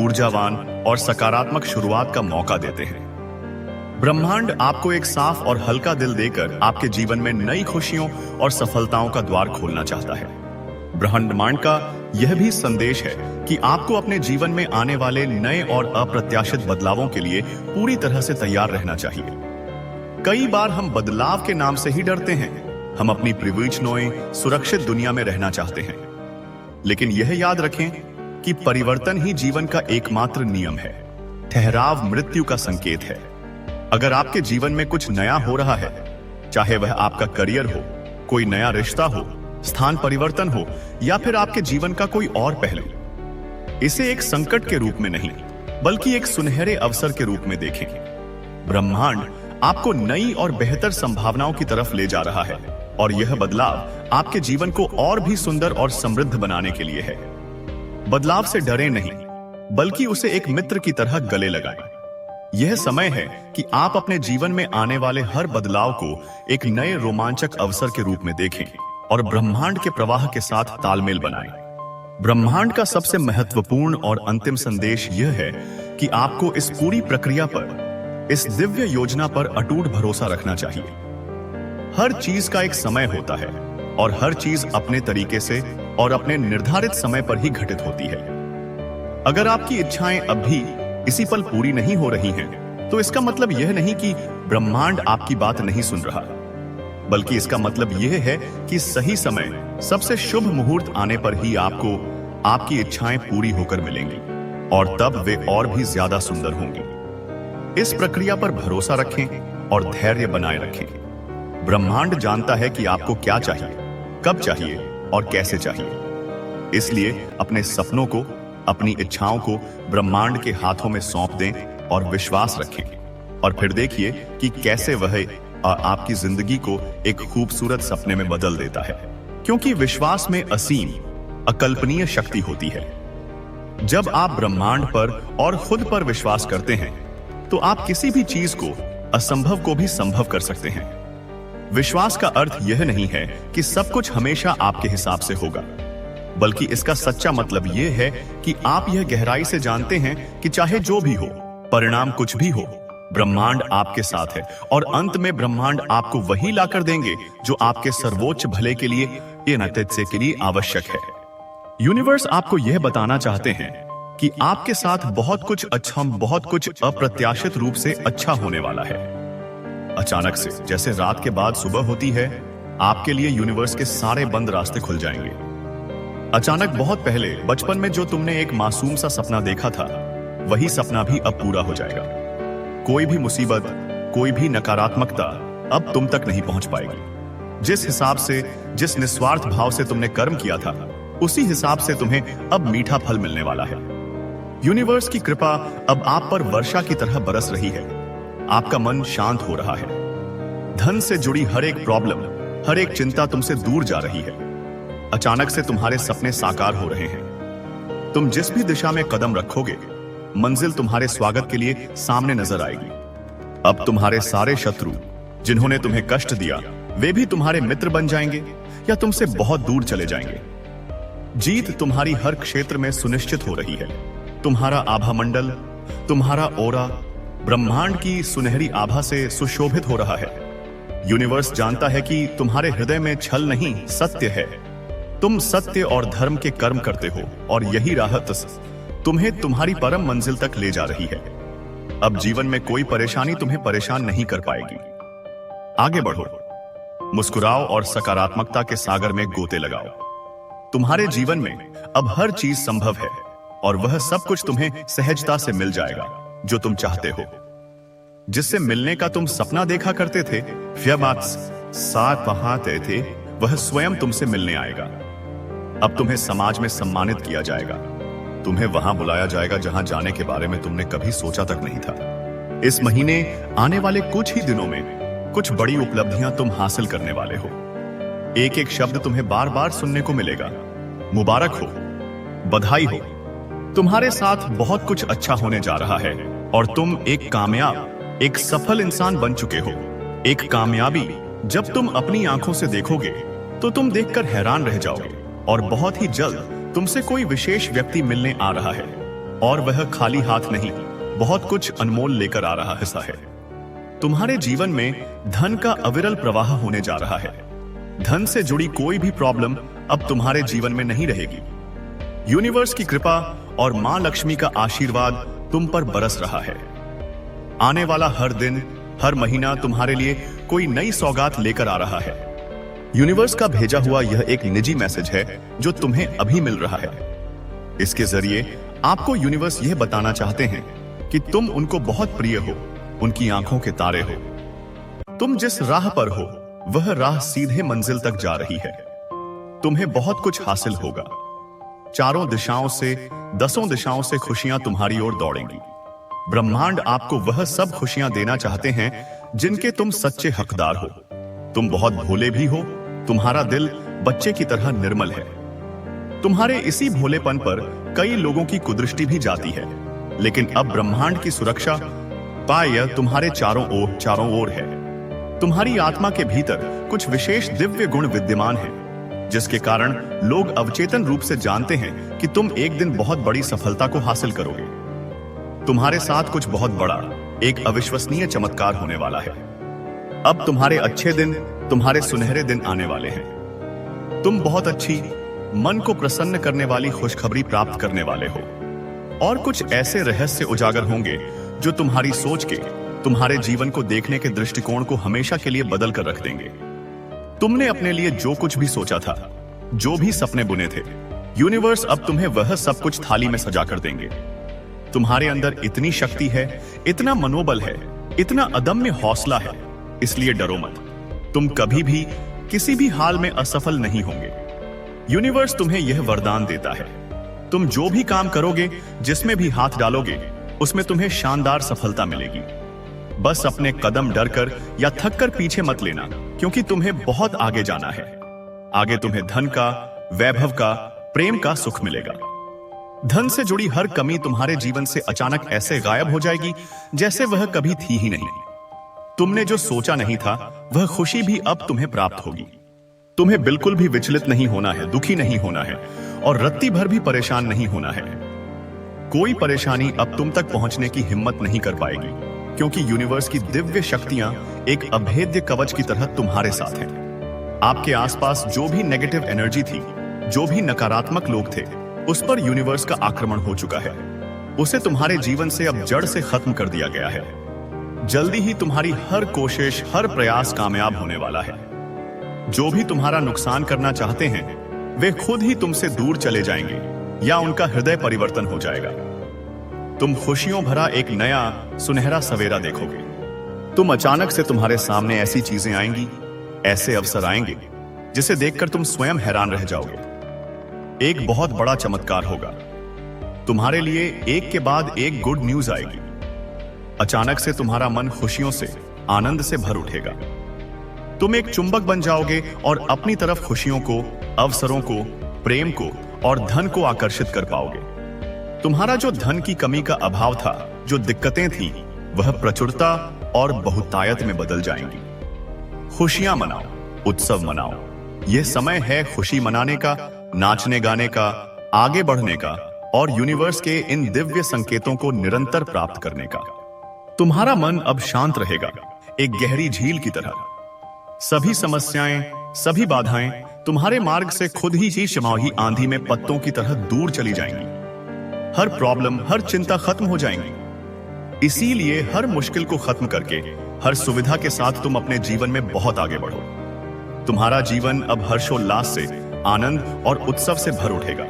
ऊर्जावान और सकारात्मक शुरुआत का मौका देते हैं। ब्रह्मांड आपको एक साफ और हल्का दिल देकर आपके जीवन में नई खुशियों और सफलताओं का द्वार खोलना चाहता है। ब्रह्मांड का यह भी संदेश है कि आपको अपने जीवन में आने वाले नए और अप्रत्याशित बदलावों के लिए पूरी तरह से तैयार रहना चाहिए। कई बार हम बदलाव के नाम से ही डरते हैं। हम अपनी प्रिविलेज्ड, सुरक्षित दुनिया में रहना चाहते हैं। लेकिन यह याद रखें कि परिवर्तन ही जीवन का एकमात्र नियम है। ठहराव मृत्यु का संकेत है। अगर आपके जीवन में कुछ नया हो रहा है, चाहे वह आपका करियर हो, कोई नया रिश्ता हो, स्थान परिवर्तन हो, या फिर आपके जीवन का कोई और पहलू, इसे एक संकट के रूप में नहीं, बल्कि एक सुनहरे अवसर के रूप में देखें। ब्रह्मांड आपको नई और बेहतर संभावनाओं की तरफ ले जा रहा है, और यह बदलाव आपके जीवन को और भी सुंदर और समृद्ध बनाने के लिए है। बदलाव से डरे नहीं, बल्कि उसे एक मित्र की तरह गले लगाएं। यह समय है कि आप अपने जीवन में आने वाले हर बदलाव को एक नए रोमांचक अवसर के रूप में देखें और ब्रह्मांड के प्रवाह के साथ तालमेल बनाएं। ब्रह्मांड का सबसे महत्वपूर्ण और अंतिम संदेश यह है कि आपको इस पूरी प्रक्रिया पर इस दिव्य योजना पर अटूट भरोसा रखना चाहिए। हर चीज का एक समय होता है और हर चीज अपने तरीके से और अपने निर्धारित समय पर ही घटित होती है। अगर आपकी इच्छाएं अब भी इसी पल पूरी नहीं हो रही हैं, तो इसका मतलब यह नहीं कि ब्रह्मांड आपकी बात नहीं सुन रहा, बल्कि इसका मतलब यह है कि सही समय, सबसे शुभ मुहूर्त आने पर ही आपको आपकी इच्छाएं पूरी होकर मिलेंगी और तब वे और भी ज्यादा सुंदर होंगी। इस प्रक्रिया पर भरोसा रखें और धैर्य बनाए रखें। ब्रह्मांड जानता है कि आपको क्या चाहिए, कब चाहिए और कैसे चाहिए। इसलिए अपने सपनों को, अपनी इच्छाओं को ब्रह्मांड के हाथों में सौंप दें और विश्वास रखें और फिर देखिए कि कैसे वह आपकी जिंदगी को एक खूबसूरत सपने में बदल देता है। क्योंकि विश्वास में असीम, अकल्पनीय शक्ति होती है। जब आप ब्रह्मांड पर और खुद पर विश्वास करते हैं, तो आप किसी भी चीज को, असंभव को भी संभव कर सकते हैं। विश्वास का अर्थ यह नहीं है कि सब कुछ हमेशा आपके हिसाब से होगा, बल्कि इसका सच्चा मतलब यह है कि आप यह गहराई से जानते हैं कि चाहे जो भी हो, परिणाम कुछ भी हो, ब्रह्मांड आपके साथ है और अंत में ब्रह्मांड आपको वही लाकर देंगे जो आपके सर्वोच्च भले के लिए, के लिए आवश्यक है। यूनिवर्स आपको यह बताना चाहते हैं कि आपके साथ बहुत कुछ अप्रत्याशित रूप से अच्छा होने वाला है। अचानक से, जैसे रात के बाद सुबह होती है, आपके लिए यूनिवर्स के सारे बंद रास्ते खुल जाएंगे। अचानक बहुत पहले बचपन में जो तुमने एक मासूम सा सपना देखा था, वही सपना भी अब पूरा हो जाएगा। कोई भी मुसीबत, कोई भी नकारात्मकता अब तुम तक नहीं पहुंच पाएगी। जिस हिसाब से, जिस निस्वार्थ भाव से तुमने कर्म किया था, उसी हिसाब से तुम्हें अब मीठा फल मिलने वाला है। यूनिवर्स की कृपा अब आप पर वर्षा की तरह बरस रही है। आपका मन शांत हो रहा है। धन से जुड़ी हर एक प्रॉब्लम, हर एक चिंता तुमसे दूर जा रही है। अचानक से तुम्हारे सपने साकार हो रहे हैं। तुम जिस भी दिशा में कदम रखोगे, मंजिल तुम्हारे स्वागत के लिए सामने नजर आएगी। अब तुम्हारे सारे शत्रु, जिन्होंने तुम्हें कष्ट दिया, वे भी तुम्हारे मित्र बन जाएंगे या तुमसे बहुत दूर चले जाएंगे। जीत तुम्हारी हर क्षेत्र में सुनिश्चित हो रही है। तुम्हारा आभा मंडल, तुम्हारा ओरा ब्रह्मांड की सुनहरी आभा से सुशोभित हो रहा है। यूनिवर्स जानता है कि तुम्हारे हृदय में छल नहीं, सत्य है। तुम सत्य और धर्म के कर्म करते हो और यही राहत तुम्हें तुम्हारी परम मंजिल तक ले जा रही है। अब जीवन में कोई परेशानी तुम्हें परेशान नहीं कर पाएगी। आगे बढ़ो, मुस्कुराओ और सकारात्मकता के सागर में गोते लगाओ। तुम्हारे जीवन में अब हर चीज संभव है और वह सब कुछ तुम्हें सहजता से मिल जाएगा जो तुम चाहते हो। जिससे मिलने का तुम सपना देखा करते थे, साथ पहाते थे, वह स्वयं तुमसे मिलने आएगा। अब तुम्हें समाज में सम्मानित किया जाएगा। तुम्हें वहां बुलाया जाएगा जहां जाने के बारे में तुमने कभी सोचा तक नहीं था। इस महीने आने वाले कुछ ही दिनों में कुछ बड़ी उपलब्धियां तुम हासिल करने वाले हो। एक एक शब्द तुम्हें बार बार सुनने को मिलेगा। मुबारक हो, बधाई हो, तुम्हारे साथ बहुत कुछ अच्छा होने जा रहा है और तुम एक कामयाब, एक सफल इंसान बन चुके हो। एक कामयाबी जब तुम अपनी आंखों से देखोगे तो तुम देखकर हैरान रह जाओगे और बहुत ही जल्द तुमसे कोई विशेष व्यक्ति मिलने आ रहा है और वह खाली हाथ नहीं, बहुत कुछ अनमोल लेकर आ रहा है। तुम्हारे जीवन में धन का अविरल प्रवाह होने जा रहा है। धन से जुड़ी कोई भी प्रॉब्लम अब तुम्हारे जीवन में नहीं रहेगी। यूनिवर्स की कृपा और मां लक्ष्मी का आशीर्वाद तुम पर बरस रहा है। आने वाला हर दिन, हर महीना तुम्हारे लिए कोई नई सौगात लेकर आ रहा है। यूनिवर्स का भेजा हुआ यह एक निजी मैसेज है जो तुम्हें अभी मिल रहा है। इसके जरिए आपको यूनिवर्स यह बताना चाहते हैं कि तुम उनको बहुत प्रिय हो, उनकी आंखों के तारे हो। तुम जिस राह पर हो, वह राह सीधे मंजिल तक जा रही है। तुम्हें बहुत कुछ हासिल होगा। चारों दिशाओं से, 10 दिशाओं से खुशियां तुम्हारी ओर दौड़ेंगी। ब्रह्मांड आपको वह सब खुशियां देना चाहते हैं जिनके तुम सच्चे हकदार हो। तुम बहुत भोले भी हो। तुम्हारा दिल बच्चे की तरह निर्मल है। तुम्हारे इसी भोलेपन पर कई लोगों की कुदृष्टि भी जाती है, लेकिन अब ब्रह्मांड की सुरक्षा पाय तुम्हारे चारों ओर है। तुम्हारी आत्मा के भीतर कुछ विशेष दिव्य गुण विद्यमान हैं, जिसके कारण लोग अवचेतन रूप से जानते हैं कि तुम एक दिन बहुत बड़ी सफलता को हासिल करोगे। तुम्हारे साथ कुछ बहुत बड़ा, एक अविश्वसनीय चमत्कार होने वाला है। अब तुम्हारे अच्छे दिन, तुम्हारे सुनहरे दिन आने वाले हैं। तुम बहुत अच्छी, मन को प्रसन्न करने वाली खुशखबरी प्राप्त करने वाले हो, और कुछ ऐसे रहस्य उजागर होंगे जो तुम्हारी सोच के, तुम्हारे जीवन को देखने के दृष्टिकोण को हमेशा के लिए बदल कर रख देंगे। तुमने अपने लिए जो कुछ भी सोचा था, जो भी सपने बुने थे, यूनिवर्स अब तुम्हें वह सब कुछ थाली में सजा कर देंगे। तुम्हारे अंदर इतनी शक्ति है, इतना मनोबल है, इतना अदम्य हौसला है, इसलिए डरो मत। तुम कभी भी किसी भी हाल में असफल नहीं होंगे। यूनिवर्स तुम्हें यह वरदान देता है, तुम जो भी काम करोगे, जिसमें भी हाथ डालोगे, उसमें तुम्हें शानदार सफलता मिलेगी। बस अपने कदम डरकर या थक कर पीछे मत लेना, क्योंकि तुम्हें बहुत आगे जाना है। आगे तुम्हें धन का, वैभव का, प्रेम का सुख मिलेगा। धन से जुड़ी हर कमी तुम्हारे जीवन से अचानक ऐसे गायब हो जाएगी जैसे वह कभी थी ही नहीं। तुमने जो सोचा नहीं था, वह खुशी भी अब तुम्हें प्राप्त होगी। तुम्हें बिल्कुल भी विचलित नहीं होना है, दुखी नहीं होना है, और रत्ती भर भी परेशान नहीं होना है। कोई परेशानी अब तुम तक पहुंचने की हिम्मत नहीं कर पाएगी, क्योंकि यूनिवर्स की दिव्य शक्तियां एक अभेद्य कवच की तरह तुम्हारे साथ हैं। आपके आसपास जो भी नेगेटिव एनर्जी थी, जो भी नकारात्मक लोग थे, उस पर यूनिवर्स का आक्रमण हो चुका है। उसे तुम्हारे जीवन से अब जड़ से खत्म कर दिया गया है। जल्दी ही तुम्हारी हर कोशिश, हर प्रयास कामयाब होने वाला है। जो भी तुम्हारा नुकसान करना चाहते हैं, वे खुद ही तुमसे दूर चले जाएंगे या उनका हृदय परिवर्तन हो जाएगा। तुम खुशियों भरा एक नया सुनहरा सवेरा देखोगे। तुम अचानक से तुम्हारे सामने ऐसी चीजें आएंगी, ऐसे अवसर आएंगे जिसे देखकर तुम स्वयं हैरान रह जाओगे। एक बहुत बड़ा चमत्कार होगा। तुम्हारे लिए एक के बाद एक गुड न्यूज आएगी। अचानक से तुम्हारा मन खुशियों से, आनंद से भर उठेगा। तुम एक चुंबक बन जाओगे और अपनी तरफ खुशियों को, अवसरों को, प्रेम को और धन को आकर्षित कर पाओगे। तुम्हारा जो धन की कमी का अभाव था, जो दिक्कतें थी, वह प्रचुरता और बहुतायत में बदल जाएंगी। खुशियां मनाओ, उत्सव मनाओ। यह समय है खुशी मनाने का, नाचने गाने का, आगे बढ़ने का और यूनिवर्स के इन दिव्य संकेतों को निरंतर प्राप्त करने का। तुम्हारा मन अब शांत रहेगा, एक गहरी झील की तरह। सभी समस्याएं, सभी बाधाएं तुम्हारे मार्ग से खुद ही शीशमाही आंधी में पत्तों की तरह दूर चली जाएंगी। हर प्रॉब्लम, हर चिंता खत्म हो जाएंगी। इसीलिए हर मुश्किल को खत्म करके, हर सुविधा के साथ तुम अपने जीवन में बहुत आगे बढ़ो। तुम्हारा जीवन अब हर्षोल्लास से, आनंद और उत्सव से भर उठेगा।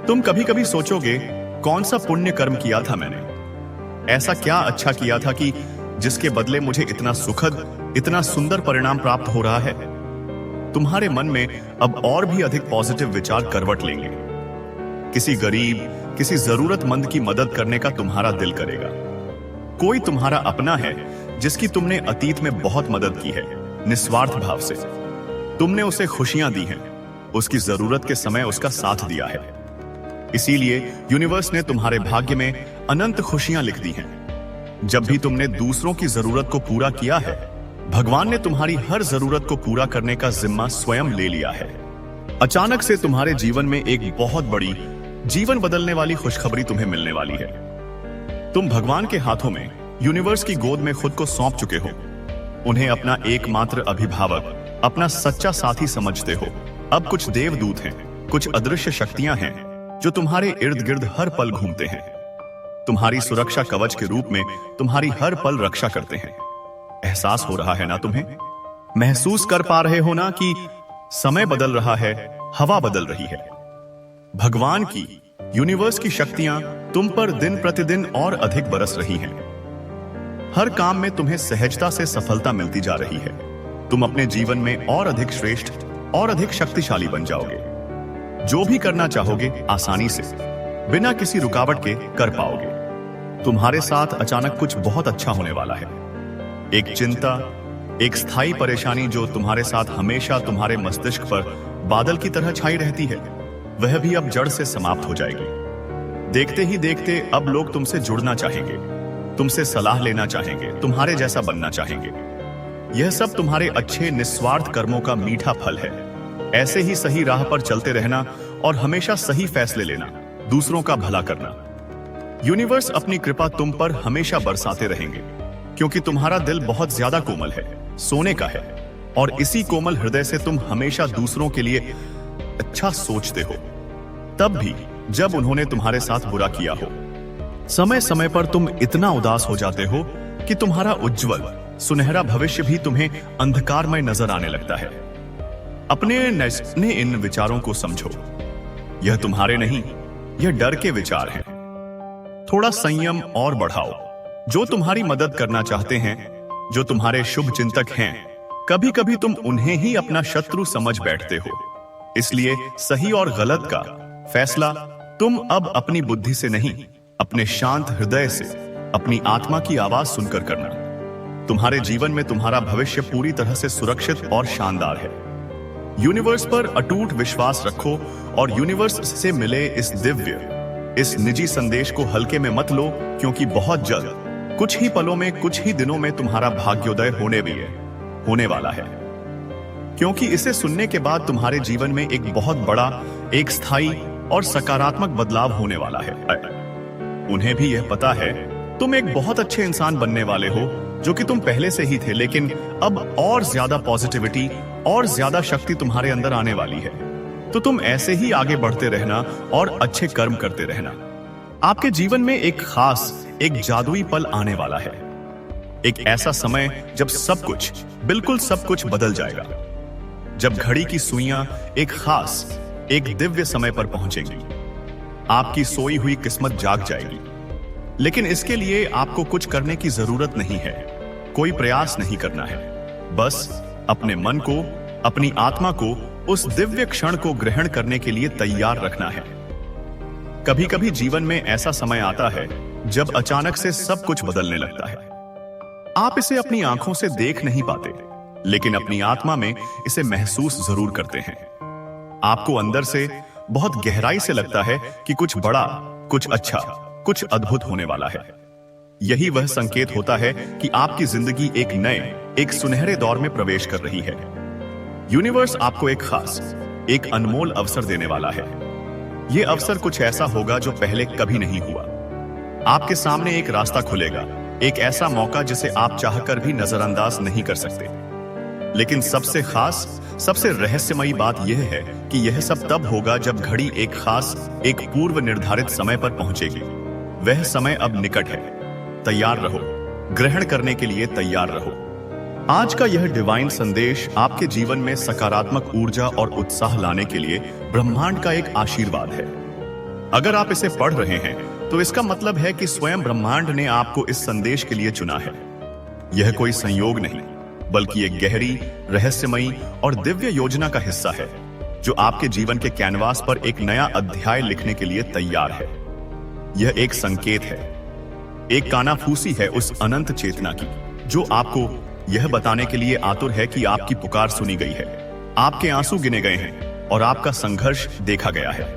तुम कभी कभी सोचोगे, कौन सा पुण्य कर्म किया था मैंने? ऐसा क्या अच्छा किया था कि जिसके बदले मुझे इतना सुखद, इतना सुंदर परिणाम प्राप्त हो रहा है? तुम्हारे मन में अब और भी अधिक पॉजिटिव विचार करवट लेंगे। किसी गरीब, किसी जरूरतमंद की मदद करने का तुम्हारा दिल करेगा। कोई तुम्हारा अपना है जिसकी तुमने अतीत में बहुत मदद की है, निस्वार्थ भाव से। तुमने उसे खुशियां दी हैं, उसकी जरूरत के समय उसका साथ दिया है। इसीलिए यूनिवर्स ने तुम्हारे भाग्य में अनंत खुशियां लिख दी हैं। जब भी तुमने दूसरों की जरूरत को पूरा किया है, भगवान ने तुम्हारी हर जरूरत को पूरा करने का जिम्मा स्वयं ले लिया है। अचानक से तुम्हारे जीवन में एक बहुत बड़ी, जीवन बदलने वाली खुशखबरी तुम्हें मिलने वाली है। तुम भगवान के हाथों में, यूनिवर्स की गोद में खुद को सौंप चुके हो। उन्हें अपना एकमात्र अभिभावक, अपना सच्चा साथी समझते हो। अब कुछ देवदूत हैं, कुछ अदृश्य शक्तियां हैं जो तुम्हारे इर्द गिर्द हर पल घूमते हैं। तुम्हारी सुरक्षा कवच के रूप में तुम्हारी हर पल रक्षा करते हैं। एहसास हो रहा है ना तुम्हें? महसूस कर पा रहे हो ना कि समय बदल रहा है, हवा बदल रही है? भगवान की, यूनिवर्स की शक्तियां तुम पर दिन प्रतिदिन और अधिक बरस रही हैं। हर काम में तुम्हें सहजता से सफलता मिलती जा रही है। तुम अपने जीवन में और अधिक श्रेष्ठ और अधिक शक्तिशाली बन जाओगे। जो भी करना चाहोगे आसानी से, बिना किसी रुकावट के कर पाओगे। तुम्हारे साथ अचानक कुछ बहुत अच्छा होने वाला है। एक चिंता, एक स्थायी परेशानी जो तुम्हारे साथ हमेशा तुम्हारे मस्तिष्क पर बादल की तरह छाई रहती है, वह भी अब जड़ से समाप्त हो जाएगी। देखते ही देखते अब लोग तुमसे जुड़ना चाहेंगे, तुमसे सलाह लेना चाहेंगे, तुम्हारे जैसा बनना चाहेंगे। यह सब तुम्हारे अच्छे निस्वार्थ कर्मों का मीठा फल है। ऐसे ही सही राह पर चलते रहना और हमेशा सही फैसले लेना, दूसरों का भला करना। यूनिवर्स अपनी कृपा तुम पर हमेशा बरसाते रहेंगे, क्योंकि तुम्हारा दिल बहुत ज्यादा कोमल है, सोने का है, और इसी कोमल हृदय से तुम हमेशा दूसरों के लिए अच्छा सोचते हो, तब भी जब उन्होंने तुम्हारे साथ बुरा किया हो। समय समय पर तुम इतना उदास हो जाते हो कि तुम्हारा उज्जवल सुनहरा भविष्य भी तुम्हें अंधकारमय नजर आने लगता है। अपने इन विचारों को समझो, यह तुम्हारे नहीं, यह डर के विचार हैं। थोड़ा संयम और बढ़ाओ। जो तुम्हारी मदद करना चाहते हैं, जो तुम्हारे शुभ चिंतक हैं, कभी कभी तुम उन्हें ही अपना शत्रु समझ बैठते हो। इसलिए सही और गलत का फैसला तुम अब अपनी बुद्धि से नहीं, अपने शांत हृदय से, अपनी आत्मा की आवाज सुनकर करना। तुम्हारे जीवन में तुम्हारा भविष्य पूरी तरह से सुरक्षित और शानदार है। यूनिवर्स पर अटूट विश्वास रखो और यूनिवर्स से मिले इस निजी संदेश को हल्के में मत लो, क्योंकि बहुत जल्द, कुछ ही पलों में, कुछ ही दिनों में तुम्हारा भाग्योदय होने वाला है। क्योंकि इसे सुनने के बाद तुम्हारे जीवन में एक बहुत बड़ा, एक स्थायी और सकारात्मक बदलाव होने वाला है। उन्हें भी यह पता है तुम एक बहुत अच्छे इंसान बनने वाले हो, जो कि तुम पहले से ही थे, लेकिन अब और ज्यादा पॉजिटिविटी और ज्यादा शक्ति तुम्हारे अंदर आने वाली है। तो तुम ऐसे ही आगे बढ़ते रहना और अच्छे कर्म करते रहना। आपके जीवन में एक खास, एक जादुई पल आने वाला है। एक ऐसा समय जब सब कुछ, बिल्कुल सब कुछ बदल जाएगा। जब घड़ी की सुइयां एक खास, एक दिव्य समय पर पहुंचेंगी। आपकी सोई हुई किस्मत जाग जाएगी। लेकिन इसके लिए आपको कुछ करने की जरूरत नहीं है, कोई प्रयास नहीं करना है। बस अपने मन को, अपनी आत्मा को उस दिव्य क्षण को ग्रहण करने के लिए तैयार रखना है। कभी कभी जीवन में ऐसा समय आता है जब अचानक से सब कुछ बदलने लगता है। आप इसे अपनी आंखों से देख नहीं पाते, लेकिन अपनी आत्मा में इसे महसूस जरूर करते हैं। आपको अंदर से बहुत गहराई से लगता है कि कुछ बड़ा, कुछ अच्छा, कुछ अद्भुत होने वाला है। यही वह संकेत होता है कि आपकी जिंदगी एक नए, एक सुनहरे दौर में प्रवेश कर रही है। यूनिवर्स आपको एक खास, एक अनमोल अवसर देने वाला है। यह अवसर कुछ ऐसा होगा जो पहले कभी नहीं हुआ। आपके सामने एक रास्ता खुलेगा, एक ऐसा मौका जिसे आप चाहकर भी नजरअंदाज नहीं कर सकते। लेकिन सबसे खास, सबसे रहस्यमयी बात यह है कि यह सब तब होगा जब घड़ी एक खास, एक पूर्व निर्धारित समय पर पहुंचेगी। वह समय अब निकट है। तैयार रहो, ग्रहण करने के लिए तैयार रहो। आज का यह डिवाइन संदेश आपके जीवन में सकारात्मक ऊर्जा और उत्साह लाने के लिए ब्रह्मांड का एक आशीर्वाद है। अगर आप इसे पढ़ रहे हैं तो इसका मतलब है कि स्वयं ब्रह्मांड ने आपको इस संदेश के लिए चुना है। यह कोई संयोग नहीं, बल्कि एक गहरी, रहस्यमयी और दिव्य योजना का हिस्सा है, जो आपके जीवन के कैनवास पर एक नया अध्याय लिखने के लिए तैयार है। यह एक संकेत है, एक कानाफूसी है उस अनंत चेतना की, जो आपको यह बताने के लिए आतुर है कि आपकी पुकार सुनी गई है, आपके आंसू गिने गए हैं और आपका संघर्ष देखा गया है।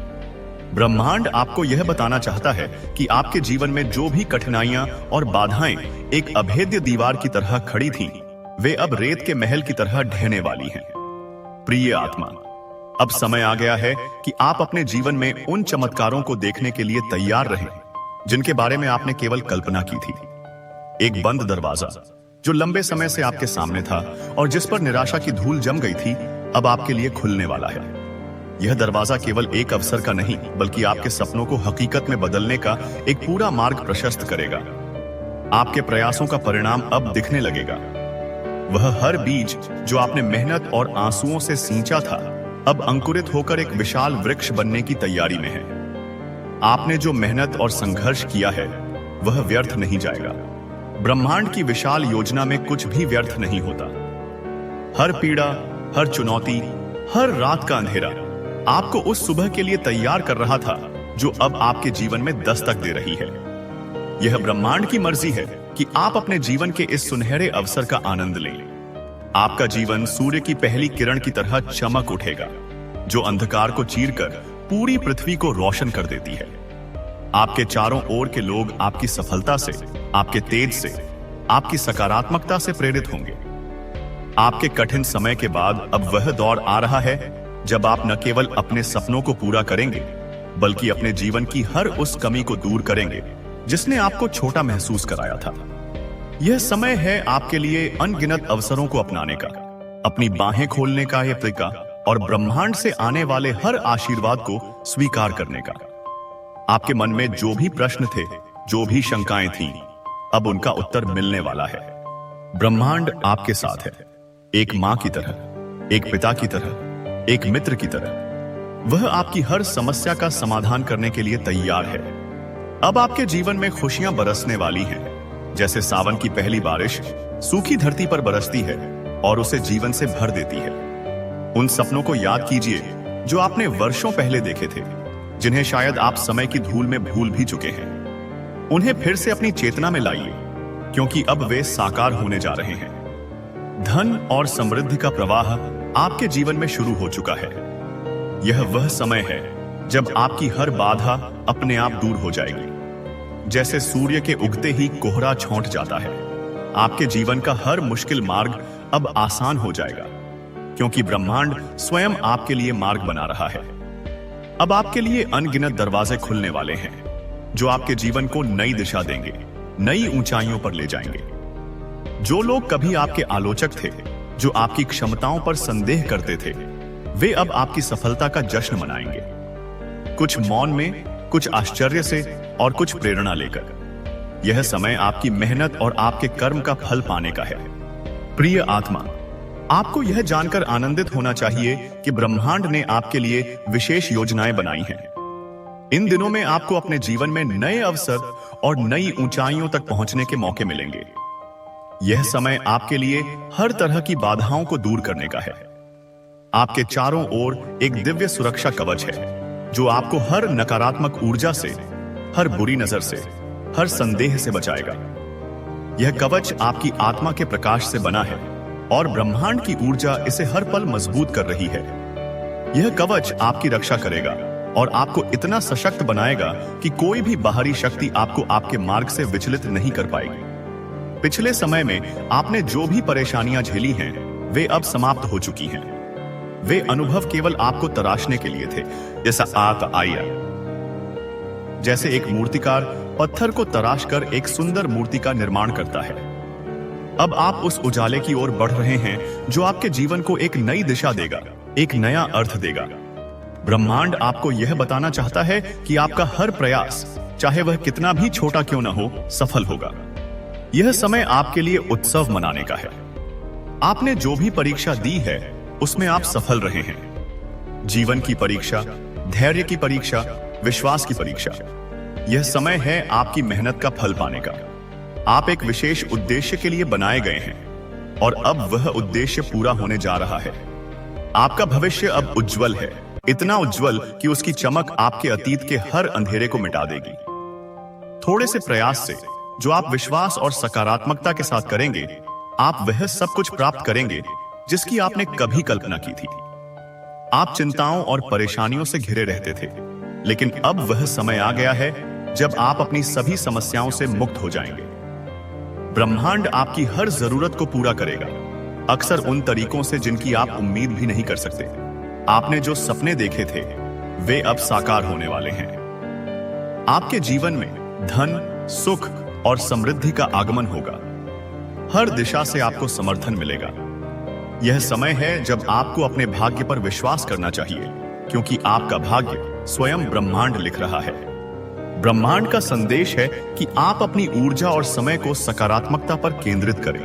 ब्रह्मांड आपको यह बताना चाहता है कि आपके जीवन में जो भी कठिनाइयां और बाधाएं एक अभेद्य दीवार की तरह खड़ी थीं, वे अब रेत के महल की तरह ढहने वाली हैं। प्रिय आत्मा, अब समय आ गया है कि आप अपने जीवन में उन चमत्कारों को देखने के लिए तैयार रहें, जिनके बारे में आपने केवल कल्पना की थी। एक बंद दरवाजा जो लंबे समय से आपके सामने था और जिस पर निराशा की धूल जम गई थी, अब आपके लिए खुलने वाला है। यह दरवाजा केवल एक अवसर का नहीं, बल्कि आपके सपनों को हकीकत में बदलने का एक पूरा मार्ग प्रशस्त करेगा। आपके प्रयासों का परिणाम अब दिखने लगेगा। वह हर बीज जो आपने मेहनत और आंसुओं से सींचा था, अब अंकुरित होकर एक विशाल वृक्ष बनने की तैयारी में है। आपने जो मेहनत और संघर्ष किया है, वह व्यर्थ नहीं जाएगा। ब्रह्मांड की विशाल योजना में कुछ भी व्यर्थ नहीं होता। हर पीड़ा, हर चुनौती, हर रात का अंधेरा आपको उस सुबह के लिए तैयार कर रहा था जो अब आपके जीवन में दस्तक दे रही है। यह ब्रह्मांड की मर्जी है कि आप अपने जीवन के इस सुनहरे अवसर का आनंद लें। आपका जीवन सूर्य की पहली किरण की तरह चमक उठेगा, जो अंधकार को चीरकर पूरी पृथ्वी को रोशन कर देती है। आपके चारों ओर के लोग आपकी सफलता से, आपके तेज से, आपकी सकारात्मकता से प्रेरित होंगे। आपके कठिन समय के बाद अब वह दौर आ रहा है जब आप न केवल अपने सपनों को पूरा करेंगे, बल्कि अपने जीवन की हर उस कमी को दूर करेंगे जिसने आपको छोटा महसूस कराया था। यह समय है आपके लिए अनगिनत अवसरों को अपनाने का, अपनी बाहें खोलने का यह तरीका और ब्रह्मांड से आने वाले हर आशीर्वाद को स्वीकार करने का। आपके मन में जो भी प्रश्न थे, जो भी शंकाएं थीं, अब उनका उत्तर मिलने वाला है। ब्रह्मांड आपके साथ है, एक मां की तरह, एक पिता की तरह, एक मित्र की तरह। वह आपकी हर समस्या का समाधान करने के लिए तैयार है। अब आपके जीवन में खुशियां बरसने वाली हैं, जैसे सावन की पहली बारिश सूखी धरती पर बरसती है और उसे जीवन से भर देती है। उन सपनों को याद कीजिए जो आपने वर्षों पहले देखे थे, जिन्हें शायद आप समय की धूल में भूल भी चुके हैं। उन्हें फिर से अपनी चेतना में लाइए, क्योंकि अब वे साकार होने जा रहे हैं। धन और समृद्धि का प्रवाह आपके जीवन में शुरू हो चुका है। यह वह समय है जब आपकी हर बाधा अपने आप दूर हो जाएगी। जैसे सूर्य के उगते ही कोहरा छौंट जाता है, आपके जीवन का हर मुश्किल मार्ग अब आसान हो जाएगा, क्योंकि ब्रह्मांड स्वयं आपके लिए मार्ग बना रहा है। अब आपके लिए अनगिनत दरवाजे खुलने वाले हैं, जो आपके जीवन को नई दिशा देंगे, नई ऊंचाइयों पर ले जाएंगे। जो लोग कभी आपके आलोचक थे, जो आपकी क्षमताओं पर संदेह करते थे, वे अब आपकी सफलता का जश्न मनाएंगे। कुछ मौन में, कुछ आश्चर्य से और कुछ प्रेरणा लेकर। यह समय आपकी मेहनत और आपके कर्म का फल पाने का है। प्रिय आत्मा, आपको यह जानकर आनंदित होना चाहिए कि ब्रह्मांड ने आपके लिए विशेष योजनाएं बनाई हैं। इन दिनों में आपको अपने जीवन में नए अवसर और नई ऊंचाइयों तक पहुंचने के मौके मिलेंगे। यह समय आपके लिए हर तरह की बाधाओं को दूर करने का है। आपके चारों ओर एक दिव्य सुरक्षा कवच है, जो आपको हर नकारात्मक ऊर्जा से, हर बुरी नजर से, हर संदेह से बचाएगा। यह कवच आपकी आत्मा के प्रकाश से बना है और ब्रह्मांड की ऊर्जा इसे हर पल मजबूत कर रही है। यह कवच आपकी रक्षा करेगा और आपको इतना सशक्त बनाएगा कि कोई भी बाहरी शक्ति आपको आपके मार्ग से विचलित नहीं कर पाएगी। पिछले समय में आपने जो भी परेशानियां झेली हैं, वे अब समाप्त हो चुकी हैं। वे अनुभव केवल आपको तराशने के लिए थे, जैसा आया। जैसे एक मूर्तिकार पत्थर को तराश कर एक सुंदर मूर्ति का निर्माण करता है। अब आप उस उजाले की ओर बढ़ रहे हैं, जो आपके जीवन को एक नई दिशा देगा, एक नया अर्थ देगा। ब्रह्मांड आपको यह बताना चाहता है कि आपका हर प्रयास, चाहे वह कितना भी छोटा क्यों न हो, सफल होगा। यह समय आपके लिए उत्सव मनाने का है। आपने जो भी परीक्षा दी है, उसमें आप सफल रहे हैं। जीवन की परीक्षा, धैर्य की परीक्षा, विश्वास की परीक्षा। यह समय है आपकी मेहनत का फल पाने का। आप एक विशेष उद्देश्य के लिए बनाए गए हैं और अब वह उद्देश्य पूरा होने जा रहा है। आपका भविष्य अब उज्जवल है, इतना उज्जवल कि उसकी चमक आपके अतीत के हर अंधेरे को मिटा देगी। थोड़े से प्रयास से, जो आप विश्वास और सकारात्मकता के साथ करेंगे, आप वह सब कुछ प्राप्त करेंगे जिसकी आपने कभी कल्पना की थी। आप चिंताओं और परेशानियों से घिरे रहते थे, लेकिन अब वह समय आ गया है जब आप अपनी सभी समस्याओं से मुक्त हो जाएंगे। ब्रह्मांड आपकी हर जरूरत को पूरा करेगा, अक्सर उन तरीकों से जिनकी आप उम्मीद भी नहीं कर सकते। आपने जो सपने देखे थे, वे अब साकार होने वाले हैं। आपके जीवन में धन, सुख और समृद्धि का आगमन होगा। हर दिशा से आपको समर्थन मिलेगा। यह समय है जब आपको अपने भाग्य पर विश्वास करना चाहिए, क्योंकि आपका भाग्य स्वयं ब्रह्मांड लिख रहा है। ब्रह्मांड का संदेश है कि आप अपनी ऊर्जा और समय को सकारात्मकता पर केंद्रित करें।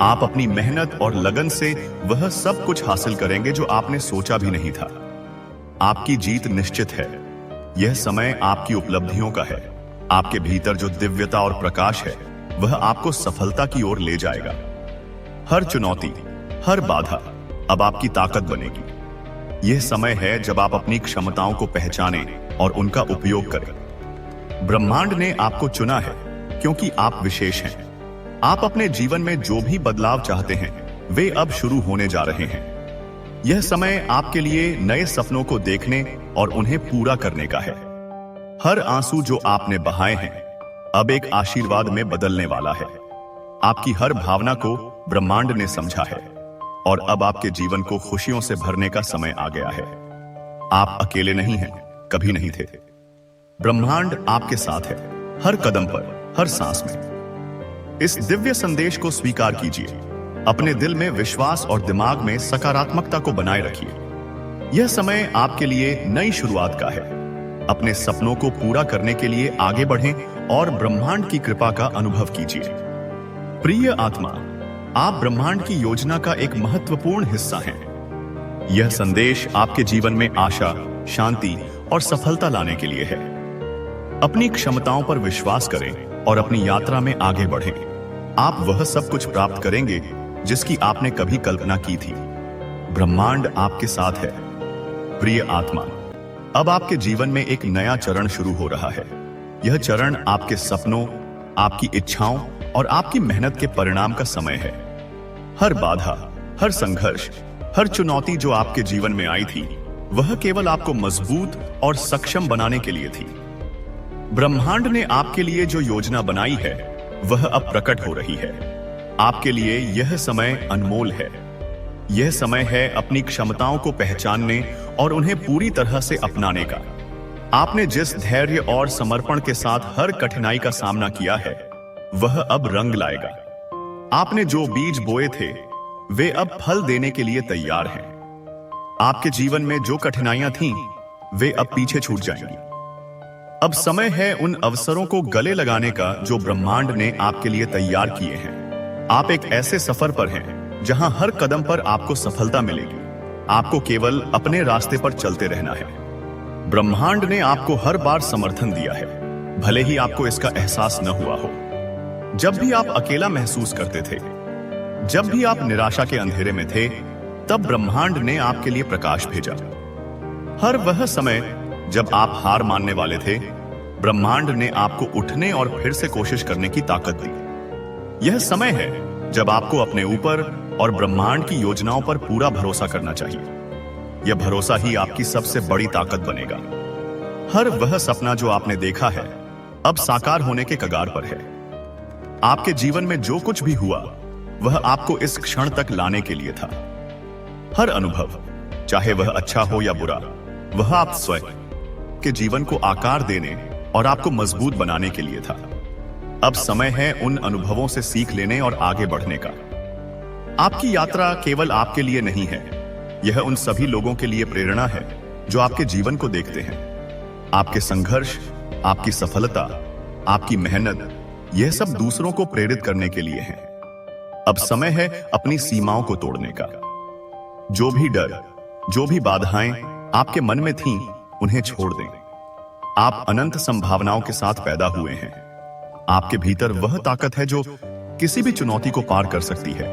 आप अपनी मेहनत और लगन से वह सब कुछ हासिल करेंगे जो आपने सोचा भी नहीं था। आपकी जीत निश्चित है। यह समय आपकी उपलब्धियों का है। आपके भीतर जो दिव्यता और प्रकाश है, वह आपको सफलता की ओर ले जाएगा। हर चुनौती, हर बाधा अब आपकी ताकत बनेगी। यह समय है जब आप अपनी क्षमताओं को पहचानें और उनका उपयोग करें। ब्रह्मांड ने आपको चुना है क्योंकि आप विशेष हैं। आप अपने जीवन में जो भी बदलाव चाहते हैं, वे अब शुरू होने जा रहे हैं। यह समय आपके लिए नए सपनों को देखने और उन्हें पूरा करने का है। हर आंसू जो आपने बहाए हैं, अब एक आशीर्वाद में बदलने वाला है। आपकी हर भावना को ब्रह्मांड ने समझा है और अब आपके जीवन को खुशियों से भरने का समय आ गया है। आप अकेले नहीं हैं, कभी नहीं थे। ब्रह्मांड आपके साथ है, हर कदम पर, हर सांस में। इस दिव्य संदेश को स्वीकार कीजिए, अपने दिल में विश्वास और दिमाग में सकारात्मकता को बनाए रखिए। यह समय आपके लिए नई शुरुआत का है। अपने सपनों को पूरा करने के लिए आगे बढ़ें और ब्रह्मांड की कृपा का अनुभव कीजिए। प्रिय आत्मा, आप ब्रह्मांड की योजना का एक महत्वपूर्ण हिस्सा हैं। यह संदेश आपके जीवन में आशा, शांति और सफलता लाने के लिए है। अपनी क्षमताओं पर विश्वास करें और अपनी यात्रा में आगे बढ़ें। आप वह सब कुछ प्राप्त करेंगे जिसकी आपने कभी कल्पना की थी। ब्रह्मांड आपके साथ है। प्रिय आत्मा, अब आपके जीवन में एक नया चरण शुरू हो रहा है। यह चरण आपके सपनों, आपकी इच्छाओं और आपकी मेहनत के परिणाम का समय है। हर बाधा, हर संघर्ष, हर चुनौती जो आपके जीवन में आई थी, वह केवल आपको मजबूत और सक्षम बनाने के लिए थी। ब्रह्मांड ने आपके लिए जो योजना बनाई है, वह अब प्रकट हो रही है। आपके लिए यह समय अनमोल है। यह समय है अपनी क्षमताओं को पहचानने और उन्हें पूरी तरह से अपनाने का। आपने जिस धैर्य और समर्पण के साथ हर कठिनाई का सामना किया है, वह अब रंग लाएगा। आपने जो बीज बोए थे, वे अब फल देने के लिए तैयार हैं। आपके जीवन में जो कठिनाइयां थीं, वे अब पीछे छूट जाएंगी। अब समय है उन अवसरों को गले लगाने का जो ब्रह्मांड ने आपके लिए तैयार किए हैं। आप एक ऐसे सफर पर हैं जहां हर कदम पर आपको सफलता मिलेगी। आपको केवल अपने रास्ते पर चलते रहना है। ब्रह्मांड ने आपको हर बार समर्थन दिया है, भले ही आपको इसका एहसास न हुआ हो। जब भी आप अकेला महसूस करते थे, जब भी आप निराशा के अंधेरे में थे, तब ब्रह्मांड ने आपके लिए प्रकाश भेजा। हर वह समय जब आप हार मानने वाले थे, ब्रह्मांड ने आपको उठने और फिर से कोशिश करने की ताकत दी। यह समय है जब आपको अपने ऊपर और ब्रह्मांड की योजनाओं पर पूरा भरोसा करना चाहिए। यह भरोसा ही आपकी सबसे बड़ी ताकत बनेगा। हर वह सपना जो आपने देखा है, अब साकार होने के कगार पर है। आपके जीवन में जो कुछ भी हुआ, वह आपको इस क्षण तक लाने के लिए था। हर अनुभव, चाहे वह अच्छा हो या बुरा, वह आप स्वयं के जीवन को आकार देने और आपको मजबूत बनाने के लिए था। अब समय है उन अनुभवों से सीख लेने और आगे बढ़ने का। आपकी यात्रा केवल आपके लिए नहीं है, यह उन सभी लोगों के लिए प्रेरणा है जो आपके जीवन को देखते हैं। आपके संघर्ष, आपकी सफलता, आपकी मेहनत, यह सब दूसरों को प्रेरित करने के लिए है। अब समय है अपनी सीमाओं को तोड़ने का। जो भी डर, जो भी बाधाएं आपके मन में थीं, उन्हें छोड़ दें। आप अनंत संभावनाओं के साथ पैदा हुए हैं। आपके भीतर वह ताकत है जो किसी भी चुनौती को पार कर सकती है।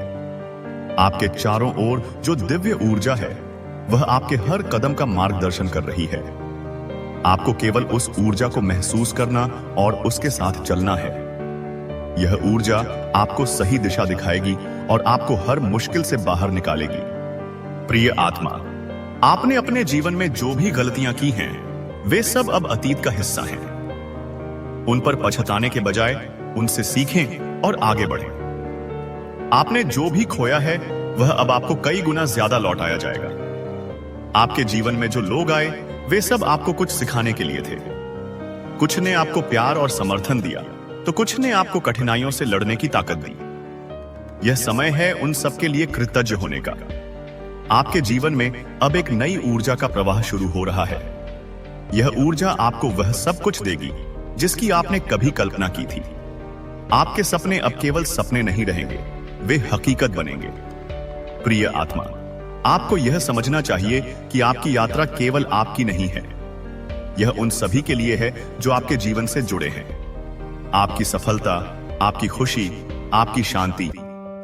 आपके चारों ओर जो दिव्य ऊर्जा है, वह आपके हर कदम का मार्गदर्शन कर रही है। आपको केवल उस ऊर्जा को महसूस करना और उसके साथ चलना है। यह ऊर्जा आपको सही दिशा दिखाएगी और आपको हर मुश्किल से बाहर निकालेगी। प्रिय आत्मा, आपने अपने जीवन में जो भी गलतियां की हैं, वे सब अब अतीत का हिस्सा हैं। उन पर पछताने के बजाय उनसे सीखें और आगे बढ़ें। आपने जो भी खोया है, वह अब आपको कई गुना ज्यादा लौटाया जाएगा। आपके जीवन में जो लोग आए, वे सब आपको कुछ सिखाने के लिए थे। कुछ ने आपको प्यार और समर्थन दिया, तो कुछ ने आपको कठिनाइयों से लड़ने की ताकत दी। यह समय है उन सबके लिए कृतज्ञ होने का। आपके जीवन में अब एक नई ऊर्जा का प्रवाह शुरू हो रहा है। यह ऊर्जा आपको वह सब कुछ देगी जिसकी आपने कभी कल्पना की थी। आपके सपने अब केवल सपने नहीं रहेंगे, वे हकीकत बनेंगे। प्रिय आत्मा, आपको यह समझना चाहिए कि आपकी यात्रा केवल आपकी नहीं है। यह उन सभी के लिए है जो आपके जीवन से जुड़े हैं। आपकी सफलता, आपकी खुशी, आपकी शांति,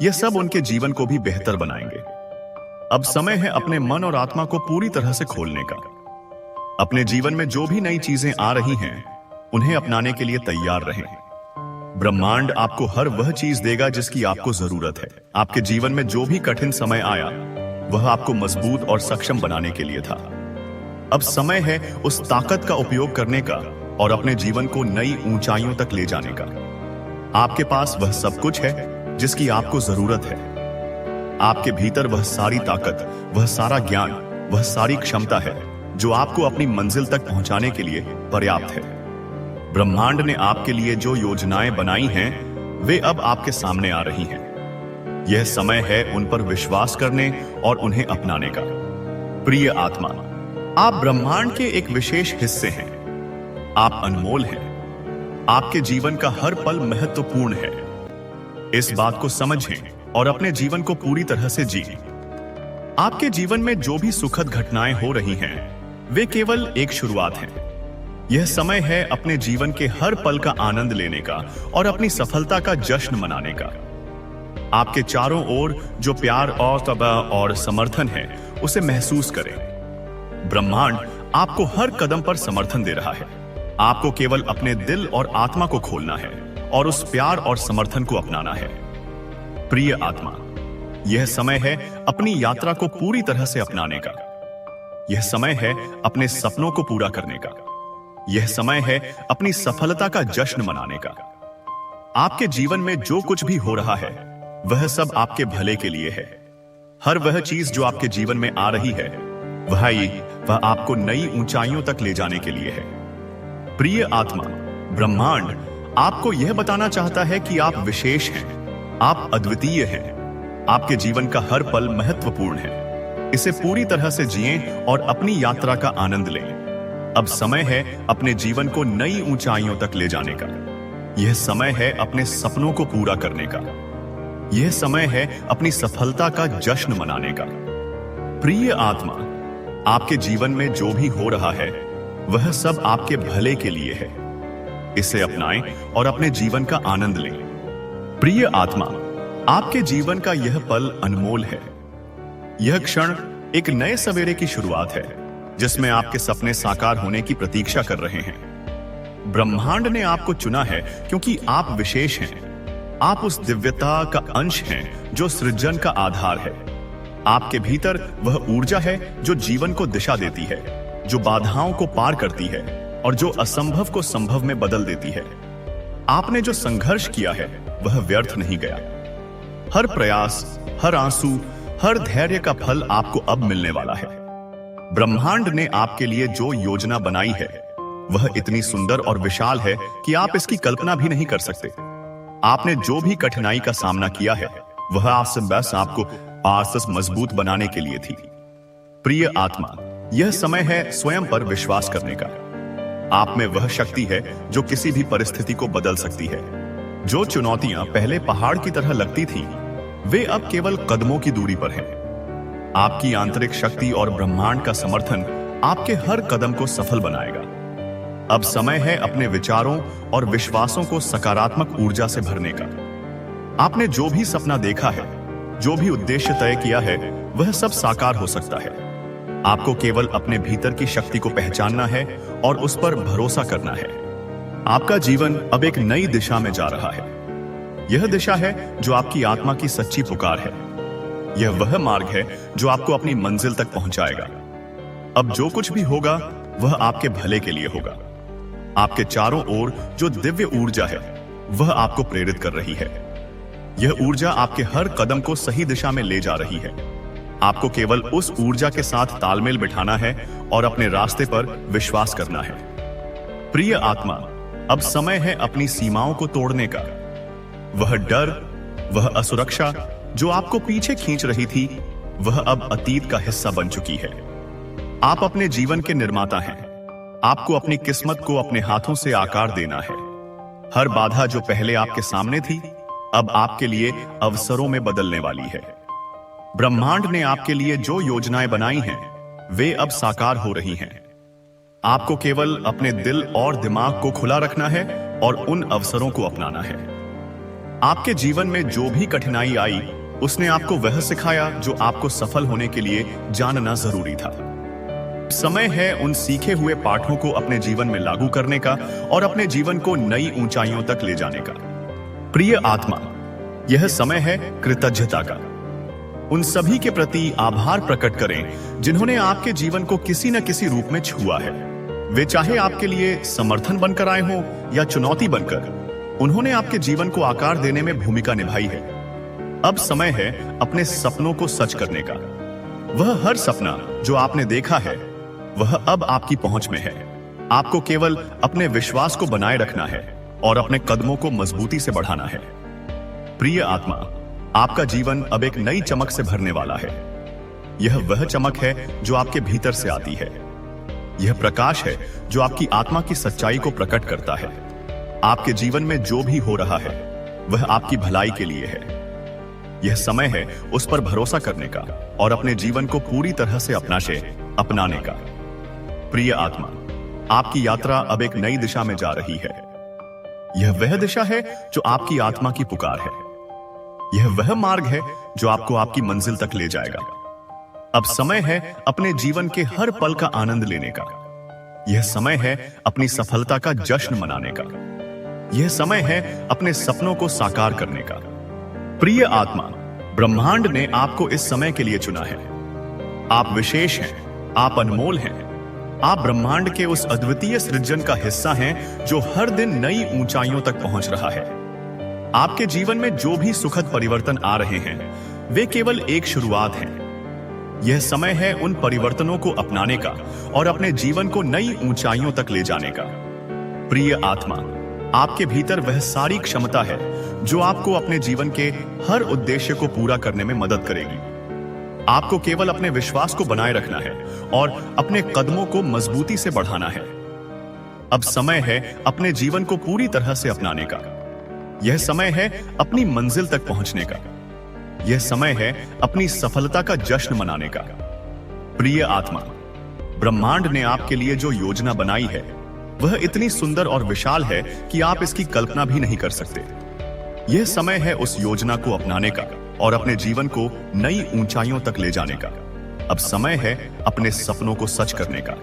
यह सब उनके जीवन को भी बेहतर बनाएंगे। अब समय है अपने मन और आत्मा को पूरी तरह से खोलने का। अपने जीवन में जो भी नई चीजें आ रही हैं, उन्हें अपनाने के लिए तैयार रहें। ब्रह्मांड आपको हर वह चीज देगा जिसकी आपको जरूरत है। आपके जीवन में जो भी कठिन समय आया, वह आपको मजबूत और सक्षम बनाने के लिए था। अब समय है उस ताकत का उपयोग करने का और अपने जीवन को नई ऊंचाइयों तक ले जाने का। आपके पास वह सब कुछ है जिसकी आपको जरूरत है। आपके भीतर वह सारी ताकत, वह सारा ज्ञान, वह सारी क्षमता है जो आपको अपनी मंजिल तक पहुंचाने के लिए पर्याप्त है। ब्रह्मांड ने आपके लिए जो योजनाएं बनाई हैं, वे अब आपके सामने आ रही हैं। यह समय है उन पर विश्वास करने और उन्हें अपनाने का। प्रिय आत्मा, आप ब्रह्मांड के एक विशेष हिस्से हैं। आप अनमोल हैं। आपके जीवन का हर पल महत्वपूर्ण है। इस बात को समझें और अपने जीवन को पूरी तरह से जिएं। आपके जीवन में जो भी सुखद घटनाएं हो रही हैं, वे केवल एक शुरुआत है। यह समय है अपने जीवन के हर पल का आनंद लेने का और अपनी सफलता का जश्न मनाने का। आपके चारों ओर जो प्यार और तबाह और समर्थन है, उसे महसूस करें। ब्रह्मांड आपको हर कदम पर समर्थन दे रहा है। आपको केवल अपने दिल और आत्मा को खोलना है और उस प्यार और समर्थन को अपनाना है। प्रिय आत्मा, यह समय है अपनी यात्रा को पूरी तरह से अपनाने का। यह समय है अपने सपनों को पूरा करने का। यह समय है अपनी सफलता का जश्न मनाने का। आपके जीवन में जो कुछ भी हो रहा है, वह सब आपके भले के लिए है। हर वह चीज जो आपके जीवन में आ रही है, वह आपको नई ऊंचाइयों तक ले जाने के लिए है। प्रिय आत्मा, ब्रह्मांड आपको यह बताना चाहता है कि आप विशेष हैं, आप अद्वितीय हैं। आपके जीवन का हर पल महत्वपूर्ण है। इसे पूरी तरह से जिएं और अपनी यात्रा का आनंद लें। अब समय है अपने जीवन को नई ऊंचाइयों तक ले जाने का। यह समय है अपने सपनों को पूरा करने का। यह समय है अपनी सफलता का जश्न मनाने का। प्रिय आत्मा, आपके जीवन में जो भी हो रहा है, वह सब आपके भले के लिए है। इसे अपनाएं और अपने जीवन का आनंद लें। प्रिय आत्मा, आपके जीवन का यह पल अनमोल है। यह क्षण एक नए सवेरे की शुरुआत है, जिसमें आपके सपने साकार होने की प्रतीक्षा कर रहे हैं। ब्रह्मांड ने आपको चुना है क्योंकि आप विशेष हैं। आप उस दिव्यता का अंश हैं जो सृजन का आधार है। आपके भीतर वह ऊर्जा है जो जीवन को दिशा देती है, जो बाधाओं को पार करती है और जो असंभव को संभव में बदल देती है। आपने जो संघर्ष किया है, वह व्यर्थ नहीं गया। हर प्रयास, हर आंसू, हर धैर्य का फल आपको अब मिलने वाला है। ब्रह्मांड ने आपके लिए जो योजना बनाई है, वह इतनी सुंदर और विशाल है कि आप इसकी कल्पना भी नहीं कर सकते। आपने जो भी कठिनाई का सामना किया है, वह आपसे बस आपको आसस मजबूत बनाने के लिए थी। प्रिय आत्मा, यह समय है स्वयं पर विश्वास करने का। आप में वह शक्ति है जो किसी भी परिस्थिति को बदल सकती है। जो चुनौतियां पहले पहाड़ की तरह लगती थीं, वे अब केवल कदमों की दूरी पर हैं। आपकी आंतरिक शक्ति और ब्रह्मांड का समर्थन आपके हर कदम को सफल बनाएगा। अब समय है अपने विचारों और विश्वासों को सकारात्मक ऊर्जा से भरने का। आपने जो भी सपना देखा है, जो भी उद्देश्य तय किया है, वह सब साकार हो सकता है। आपको केवल अपने भीतर की शक्ति को पहचानना है और उस पर भरोसा करना है। आपका जीवन अब एक नई दिशा में जा रहा है। यह दिशा है जो आपकी आत्मा की सच्ची पुकार है। यह वह मार्ग है जो आपको अपनी मंजिल तक पहुंचाएगा। अब जो कुछ भी होगा, वह आपके भले के लिए होगा। आपके चारों ओर जो दिव्य ऊर्जा है, वह आपको प्रेरित कर रही है। यह ऊर्जा आपके हर कदम को सही दिशा में ले जा रही है। आपको केवल उस ऊर्जा के साथ तालमेल बिठाना है और अपने रास्ते पर विश्वास करना है। प्रिय आत्मा, अब समय है अपनी सीमाओं को तोड़ने का। वह डर, वह असुरक्षा जो आपको पीछे खींच रही थी, वह अब अतीत का हिस्सा बन चुकी है। आप अपने जीवन के निर्माता हैं। आपको अपनी किस्मत को अपने हाथों से आकार देना है। हर बाधा जो पहले आपके सामने थी, अब आपके लिए अवसरों में बदलने वाली है। ब्रह्मांड ने आपके लिए जो योजनाएं बनाई हैं, वे अब साकार हो रही हैं। आपको केवल अपने दिल और दिमाग को खुला रखना है और उन अवसरों को अपनाना है। आपके जीवन में जो भी कठिनाई आई, उसने आपको वह सिखाया जो आपको सफल होने के लिए जानना जरूरी था। समय है उन सीखे हुए पाठों को अपने जीवन में लागू करने का और अपने जीवन को नई ऊंचाइयों तक ले जाने का। प्रिय आत्मा, यह समय है कृतज्ञता का। उन सभी के प्रति आभार प्रकट करें जिन्होंने आपके जीवन को किसी न किसी रूप में छुआ है। वे चाहे आपके लिए समर्थन बनकर आए हों या चुनौती बनकर, उन्होंने आपके जीवन को आकार देने में भूमिका निभाई है। अब समय है अपने सपनों को सच करने का। वह हर सपना जो आपने देखा है, वह अब आपकी पहुंच में है। आपको केवल अपने विश्वास को बनाए रखना है और अपने कदमों को मजबूती से बढ़ाना है। प्रिय आत्मा, आपका जीवन अब एक नई चमक से भरने वाला है। यह वह चमक है जो आपके भीतर से आती है। यह प्रकाश है जो आपकी आत्मा की सच्चाई को प्रकट करता है। आपके जीवन में जो भी हो रहा है वह आपकी भलाई के लिए है। यह समय है उस पर भरोसा करने का और अपने जीवन को पूरी तरह से अपनाने का। प्रिय आत्मा, आपकी यात्रा अब एक नई दिशा में जा रही है। यह वह दिशा है जो आपकी आत्मा की पुकार है। यह वह मार्ग है जो आपको आपकी मंजिल तक ले जाएगा। अब समय है अपने जीवन के हर पल का आनंद लेने का। यह समय है अपनी सफलता का जश्न मनाने का। यह समय है अपने सपनों को साकार करने का। प्रिय आत्मा, ब्रह्मांड ने आपको इस समय के लिए चुना है। आप विशेष हैं, आप अनमोल हैं। आप ब्रह्मांड के उस अद्वितीय सृजन का हिस्सा हैं जो हर दिन नई ऊंचाइयों तक पहुंच रहा है। आपके जीवन में जो भी सुखद परिवर्तन आ रहे हैं वे केवल एक शुरुआत है। यह समय है उन परिवर्तनों को अपनाने का और अपने जीवन को नई ऊंचाइयों तक ले जाने का। प्रिय आत्मा, आपके भीतर वह सारी क्षमता है जो आपको अपने जीवन के हर उद्देश्य को पूरा करने में मदद करेगी। आपको केवल अपने विश्वास को बनाए रखना है और अपने कदमों को मजबूती से बढ़ाना है। अब समय है अपने जीवन को पूरी तरह से अपनाने का। यह समय है अपनी मंजिल तक पहुंचने का। यह समय है अपनी सफलता का जश्न मनाने का। प्रिय आत्मा, ब्रह्मांड ने आपके लिए जो योजना बनाई है वह इतनी सुंदर और विशाल है कि आप इसकी कल्पना भी नहीं कर सकते। यह समय है उस योजना को अपनाने का और अपने जीवन को नई ऊंचाइयों तक ले जाने का। अब समय है अपने सपनों को सच करने का।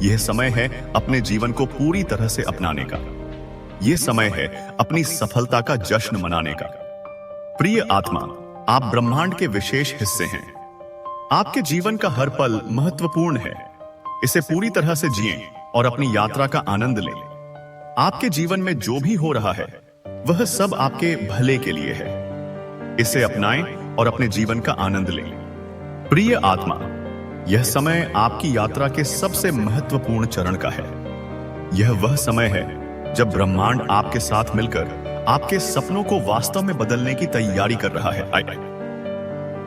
यह समय है अपने जीवन को पूरी तरह से अपनाने का। यह समय है अपनी सफलता का जश्न मनाने का। प्रिय आत्मा, आप ब्रह्मांड के विशेष हिस्से हैं। आपके जीवन का हर पल महत्वपूर्ण है। इसे पूरी तरह से जिएं और अपनी यात्रा का आनंद लें। आपके जीवन में जो भी हो रहा है वह सब आपके भले के लिए है। इसे अपनाएं और अपने जीवन का आनंद लें। प्रिय आत्मा, यह समय आपकी यात्रा के सबसे महत्वपूर्ण चरण का है। यह वह समय है जब ब्रह्मांड आपके साथ मिलकर आपके सपनों को वास्तव में बदलने की तैयारी कर रहा है।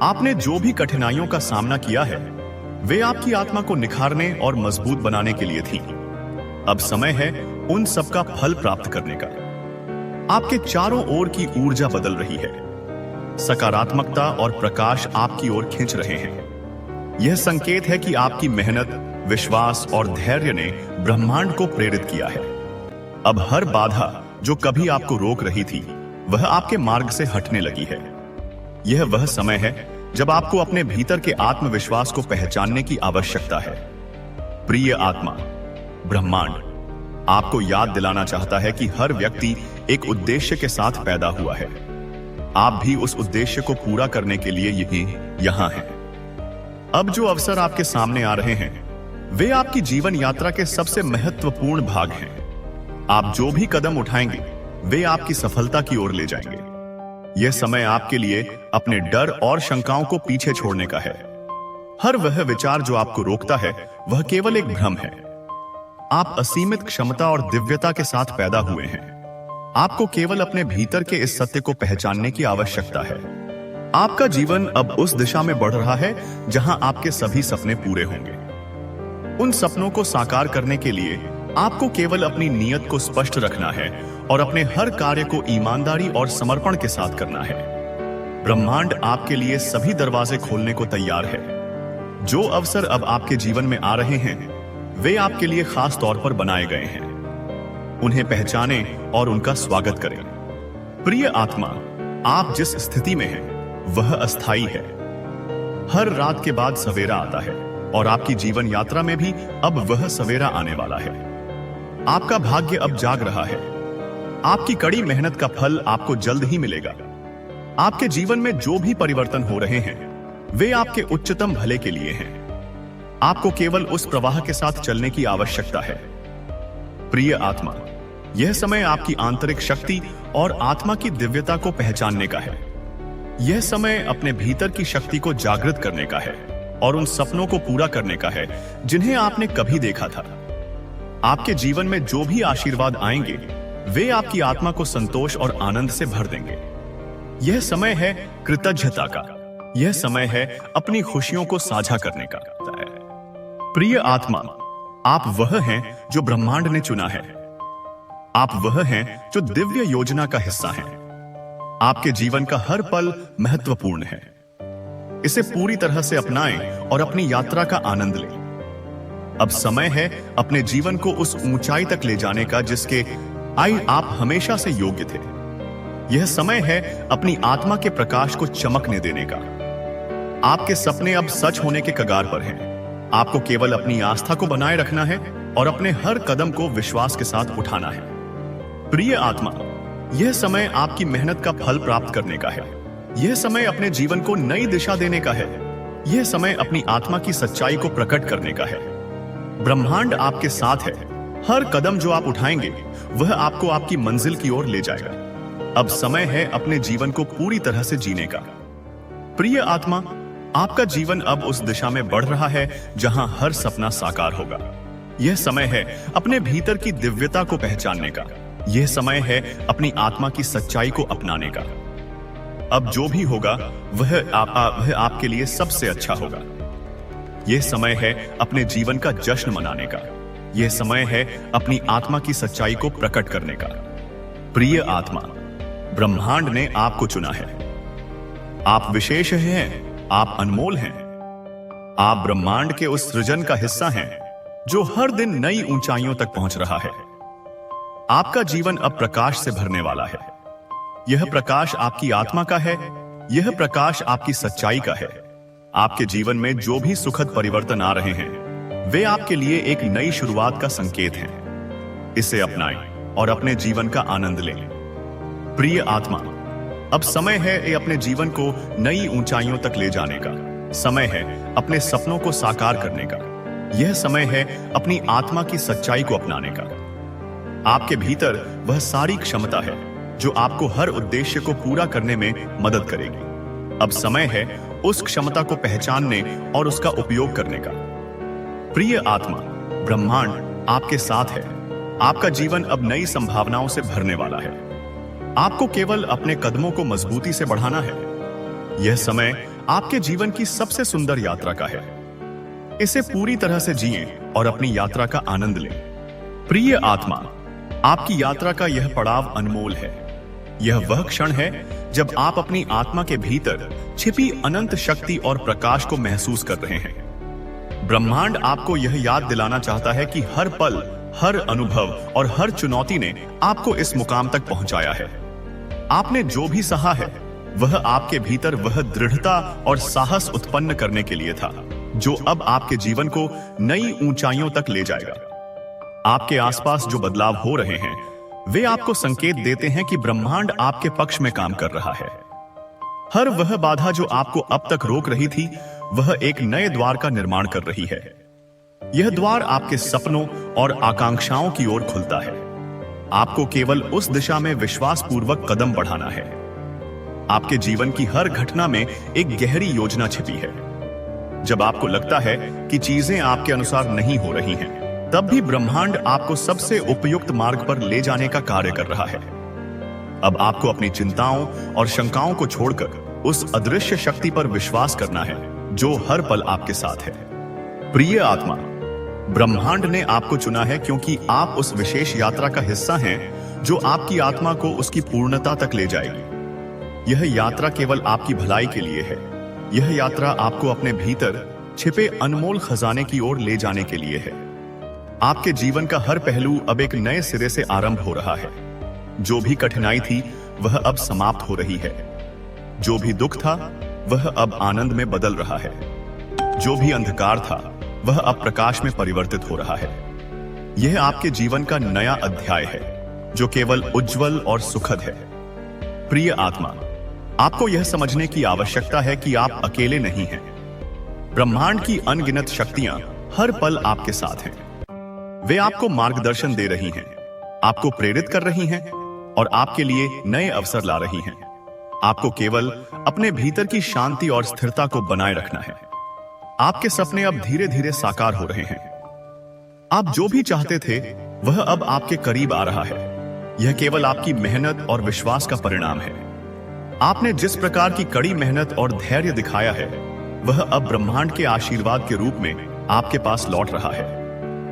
आपने जो भी कठिनाइयों का सामना किया है वे आपकी आत्मा को निखारने और मजबूत बनाने के लिए थी। अब समय है उन सब का फल प्राप्त करने का। आपके चारों ओर की ऊर्जा बदल रही है। सकारात्मकता और प्रकाश आपकी ओर खींच रहे हैं। यह संकेत है कि आपकी मेहनत, विश्वास और धैर्य ने ब्रह्मांड को प्रेरित किया है। अब हर बाधा जो कभी आपको रोक रही थी वह आपके मार्ग से हटने लगी है। यह वह समय है जब आपको अपने भीतर के आत्मविश्वास को पहचानने की आवश्यकता है। प्रिय आत्मा, ब्रह्मांड आपको याद दिलाना चाहता है कि हर व्यक्ति एक उद्देश्य के साथ पैदा हुआ है। आप भी उस उद्देश्य को पूरा करने के लिए यहां हैं। अब जो अवसर आपके सामने आ रहे हैं वे आपकी जीवन यात्रा के सबसे महत्वपूर्ण भाग हैं। आप जो भी कदम उठाएंगे वे आपकी सफलता की ओर ले जाएंगे। यह समय आपके लिए अपने डर और शंकाओं को पीछे छोड़ने का है। हर वह विचार जो आपको रोकता है वह केवल एक भ्रम है। आप असीमित क्षमता और दिव्यता के साथ पैदा हुए हैं। आपको केवल अपने भीतर के इस सत्य को पहचानने की आवश्यकता है। आपका जीवन अब उस दिशा में बढ़ रहा है जहां आपके सभी सपने पूरे होंगे। उन सपनों को साकार करने के लिए आपको केवल अपनी नीयत को स्पष्ट रखना है और अपने हर कार्य को ईमानदारी और समर्पण के साथ करना है। ब्रह्मांड आपके लिए सभी दरवाजे खोलने को तैयार है। जो अवसर अब आपके जीवन में आ रहे हैं वे आपके लिए खास तौर पर बनाए गए हैं। उन्हें पहचानें और उनका स्वागत करें। प्रिय आत्मा, आप जिस स्थिति में हैं वह अस्थायी है। हर रात के बाद सवेरा आता है और आपकी जीवन यात्रा में भी अब वह सवेरा आने वाला है। आपका भाग्य अब जाग रहा है। आपकी कड़ी मेहनत का फल आपको जल्द ही मिलेगा। आपके जीवन में जो भी परिवर्तन हो रहे हैं वे आपके उच्चतम भले के लिए हैं। आपको केवल उस प्रवाह के साथ चलने की आवश्यकता है। प्रिय आत्मा, यह समय आपकी आंतरिक शक्ति और आत्मा की दिव्यता को पहचानने का है। यह समय अपने भीतर की शक्ति को जागृत करने का है और उन सपनों को पूरा करने का है जिन्हें आपने कभी देखा था। आपके जीवन में जो भी आशीर्वाद आएंगे वे आपकी आत्मा को संतोष और आनंद से भर देंगे। यह समय है कृतज्ञता का। यह समय है अपनी खुशियों को साझा करने का। प्रिय आत्मा, आप वह हैं जो ब्रह्मांड ने चुना है। आप वह हैं जो दिव्य योजना का हिस्सा हैं। आपके जीवन का हर पल महत्वपूर्ण है। इसे पूरी तरह से अपनाएं और अपनी यात्रा का आनंद लें। अब समय है अपने जीवन को उस ऊंचाई तक ले जाने का जिसके आप हमेशा से योग्य थे। यह समय है अपनी आत्मा के प्रकाश को चमकने देने का। आपके सपने अब सच होने के कगार पर हैं। आपको केवल अपनी आस्था को बनाए रखना है और अपने हर कदम को विश्वास के साथ उठाना है। प्रिय आत्मा, यह समय आपकी मेहनत का फल प्राप्त करने का है। यह समय अपने जीवन को नई दिशा देने का है। यह समय अपनी आत्मा की सच्चाई को प्रकट करने का है। ब्रह्मांड आपके साथ है। हर कदम जो आप उठाएंगे वह आपको आपकी मंजिल की ओर ले जाएगा। अब समय है अपने जीवन को पूरी तरह से जीने का। प्रिय आत्मा, आपका जीवन अब उस दिशा में बढ़ रहा है जहां हर सपना साकार होगा। यह समय है अपने भीतर की दिव्यता को पहचानने का। यह समय है अपनी आत्मा की सच्चाई को अपनाने का। अब जो भी होगा वह आपके लिए सबसे अच्छा होगा। यह समय है अपने जीवन का जश्न मनाने का। यह समय है अपनी आत्मा की सच्चाई को प्रकट करने का। प्रिय आत्मा, ब्रह्मांड ने आपको चुना है। आप विशेष हैं। आप अनमोल हैं। आप ब्रह्मांड के उस सृजन का हिस्सा हैं जो हर दिन नई ऊंचाइयों तक पहुंच रहा है। आपका जीवन अब प्रकाश से भरने वाला है। यह प्रकाश आपकी आत्मा का है। यह प्रकाश आपकी सच्चाई का है। आपके जीवन में जो भी सुखद परिवर्तन आ रहे हैं वे आपके लिए एक नई शुरुआत का संकेत हैं। इसे अपनाएं और अपने जीवन का आनंद लें। प्रिय आत्मा, अब समय है ये अपने जीवन को नई ऊंचाइयों तक ले जाने का। समय है अपने सपनों को साकार करने का। यह समय है अपनी आत्मा की सच्चाई को अपनाने का। आपके भीतर वह सारी क्षमता है जो आपको हर उद्देश्य को पूरा करने में मदद करेगी। अब समय है उस क्षमता को पहचानने और उसका उपयोग करने का। प्रिय आत्मा, ब्रह्मांड आपके साथ है। आपका जीवन अब नई संभावनाओं से भरने वाला है। आपको केवल अपने कदमों को मजबूती से बढ़ाना है। यह समय आपके जीवन की सबसे सुंदर यात्रा का है। इसे पूरी तरह से जिएं और अपनी यात्रा का आनंद लें। प्रिय आत्मा, आपकी यात्रा का यह पड़ाव अनमोल है। यह वह क्षण है जब आप अपनी आत्मा के भीतर छिपी अनंत शक्ति और प्रकाश को महसूस कर रहे हैं। ब्रह्मांड आपको यह याद दिलाना चाहता है कि हर पल, हर अनुभव और हर चुनौती ने आपको इस मुकाम तक पहुंचाया है। आपने जो भी सहा है वह आपके भीतर वह दृढ़ता और साहस उत्पन्न करने के लिए था जो अब आपके जीवन को नई ऊंचाइयों तक ले जाएगा। आपके आसपास जो बदलाव हो रहे हैं वे आपको संकेत देते हैं कि ब्रह्मांड आपके पक्ष में काम कर रहा है। हर वह बाधा जो आपको अब तक रोक रही थी वह एक नए द्वार का निर्माण कर रही है। यह द्वार आपके सपनों और आकांक्षाओं की ओर खुलता है। आपको केवल उस दिशा में विश्वासपूर्वक कदम बढ़ाना है। आपके जीवन की हर घटना में एक गहरी योजना छिपी है। जब आपको लगता है कि चीजें आपके अनुसार नहीं हो रही हैं, तब भी ब्रह्मांड आपको सबसे उपयुक्त मार्ग पर ले जाने का कार्य कर रहा है। अब आपको अपनी चिंताओं और शंकाओं को छोड़कर उस अदृश्य शक्ति पर विश्वास करना है जो हर पल आपके साथ है। प्रिय आत्मा, ब्रह्मांड ने आपको चुना है क्योंकि आप उस विशेष यात्रा का हिस्सा हैं जो आपकी आत्मा को उसकी पूर्णता तक ले जाएगी। यह यात्रा केवल आपकी भलाई के लिए है। यह यात्रा आपको अपने भीतर छिपे अनमोल खजाने की ओर ले जाने के लिए है। आपके जीवन का हर पहलू अब एक नए सिरे से आरंभ हो रहा है। जो भी कठिनाई थी वह अब समाप्त हो रही है। जो भी दुख था वह अब आनंद में बदल रहा है। जो भी अंधकार था वह अब प्रकाश में परिवर्तित हो रहा है। यह आपके जीवन का नया अध्याय है जो केवल उज्जवल और सुखद है। प्रिय आत्मा, आपको यह समझने की आवश्यकता है कि आप अकेले नहीं हैं। ब्रह्मांड की अनगिनत शक्तियां हर पल आपके साथ हैं। वे आपको मार्गदर्शन दे रही हैं, आपको प्रेरित कर रही हैं और आपके लिए नए अवसर ला रही हैं। आपको केवल अपने भीतर की शांति और स्थिरता को बनाए रखना है। आपके सपने अब धीरे धीरे साकार हो रहे हैं। आप जो भी चाहते थे वह अब आपके करीब आ रहा है। यह केवल आपकी मेहनत और विश्वास का परिणाम है। आपने जिस प्रकार की कड़ी मेहनत और धैर्य दिखाया है वह अब ब्रह्मांड के आशीर्वाद के रूप में आपके पास लौट रहा है।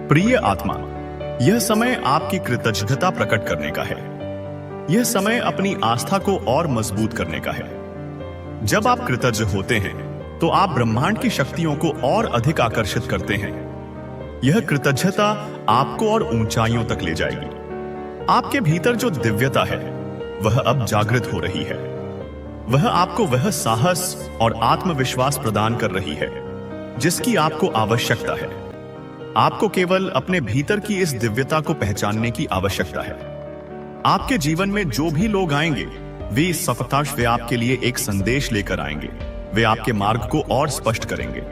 प्रिय आत्मा, यह समय आपकी कृतज्ञता प्रकट करने का है। यह समय अपनी आस्था को और मजबूत करने का है। जब आप कृतज्ञ होते हैं तो आप ब्रह्मांड की शक्तियों को और अधिक आकर्षित करते हैं। यह कृतज्ञता आपको और ऊंचाइयों तक ले जाएगी। आपके भीतर जो दिव्यता है वह अब जागृत हो रही है। वह आपको वह साहस और आत्मविश्वास प्रदान कर रही है जिसकी आपको आवश्यकता है। आपको केवल अपने भीतर की इस दिव्यता को पहचानने की आवश्यकता है। आपके जीवन में जो भी लोग आएंगे वे इस सफलताश वे आपके लिए एक संदेश लेकर आएंगे। वे आपके मार्ग को और स्पष्ट करेंगे।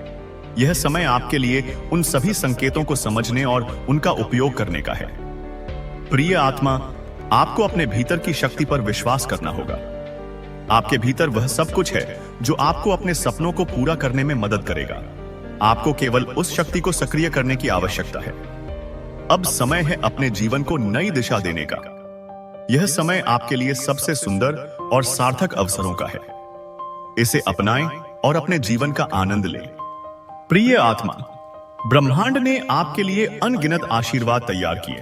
यह समय आपके लिए उन सभी संकेतों को समझने और उनका उपयोग करने का है। प्रिय आत्मा, आपको अपने भीतर की शक्ति पर विश्वास करना होगा। आपके भीतर वह सब कुछ है जो आपको अपने सपनों को पूरा करने में मदद करेगा। आपको केवल उस शक्ति को सक्रिय करने की आवश्यकता है। अब समय है अपने जीवन को नई दिशा देने का। यह समय आपके लिए सबसे सुंदर और सार्थक अवसरों का है। इसे अपनाएं और अपने जीवन का आनंद लें। प्रिय आत्मा, ब्रह्मांड ने आपके लिए अनगिनत आशीर्वाद तैयार किए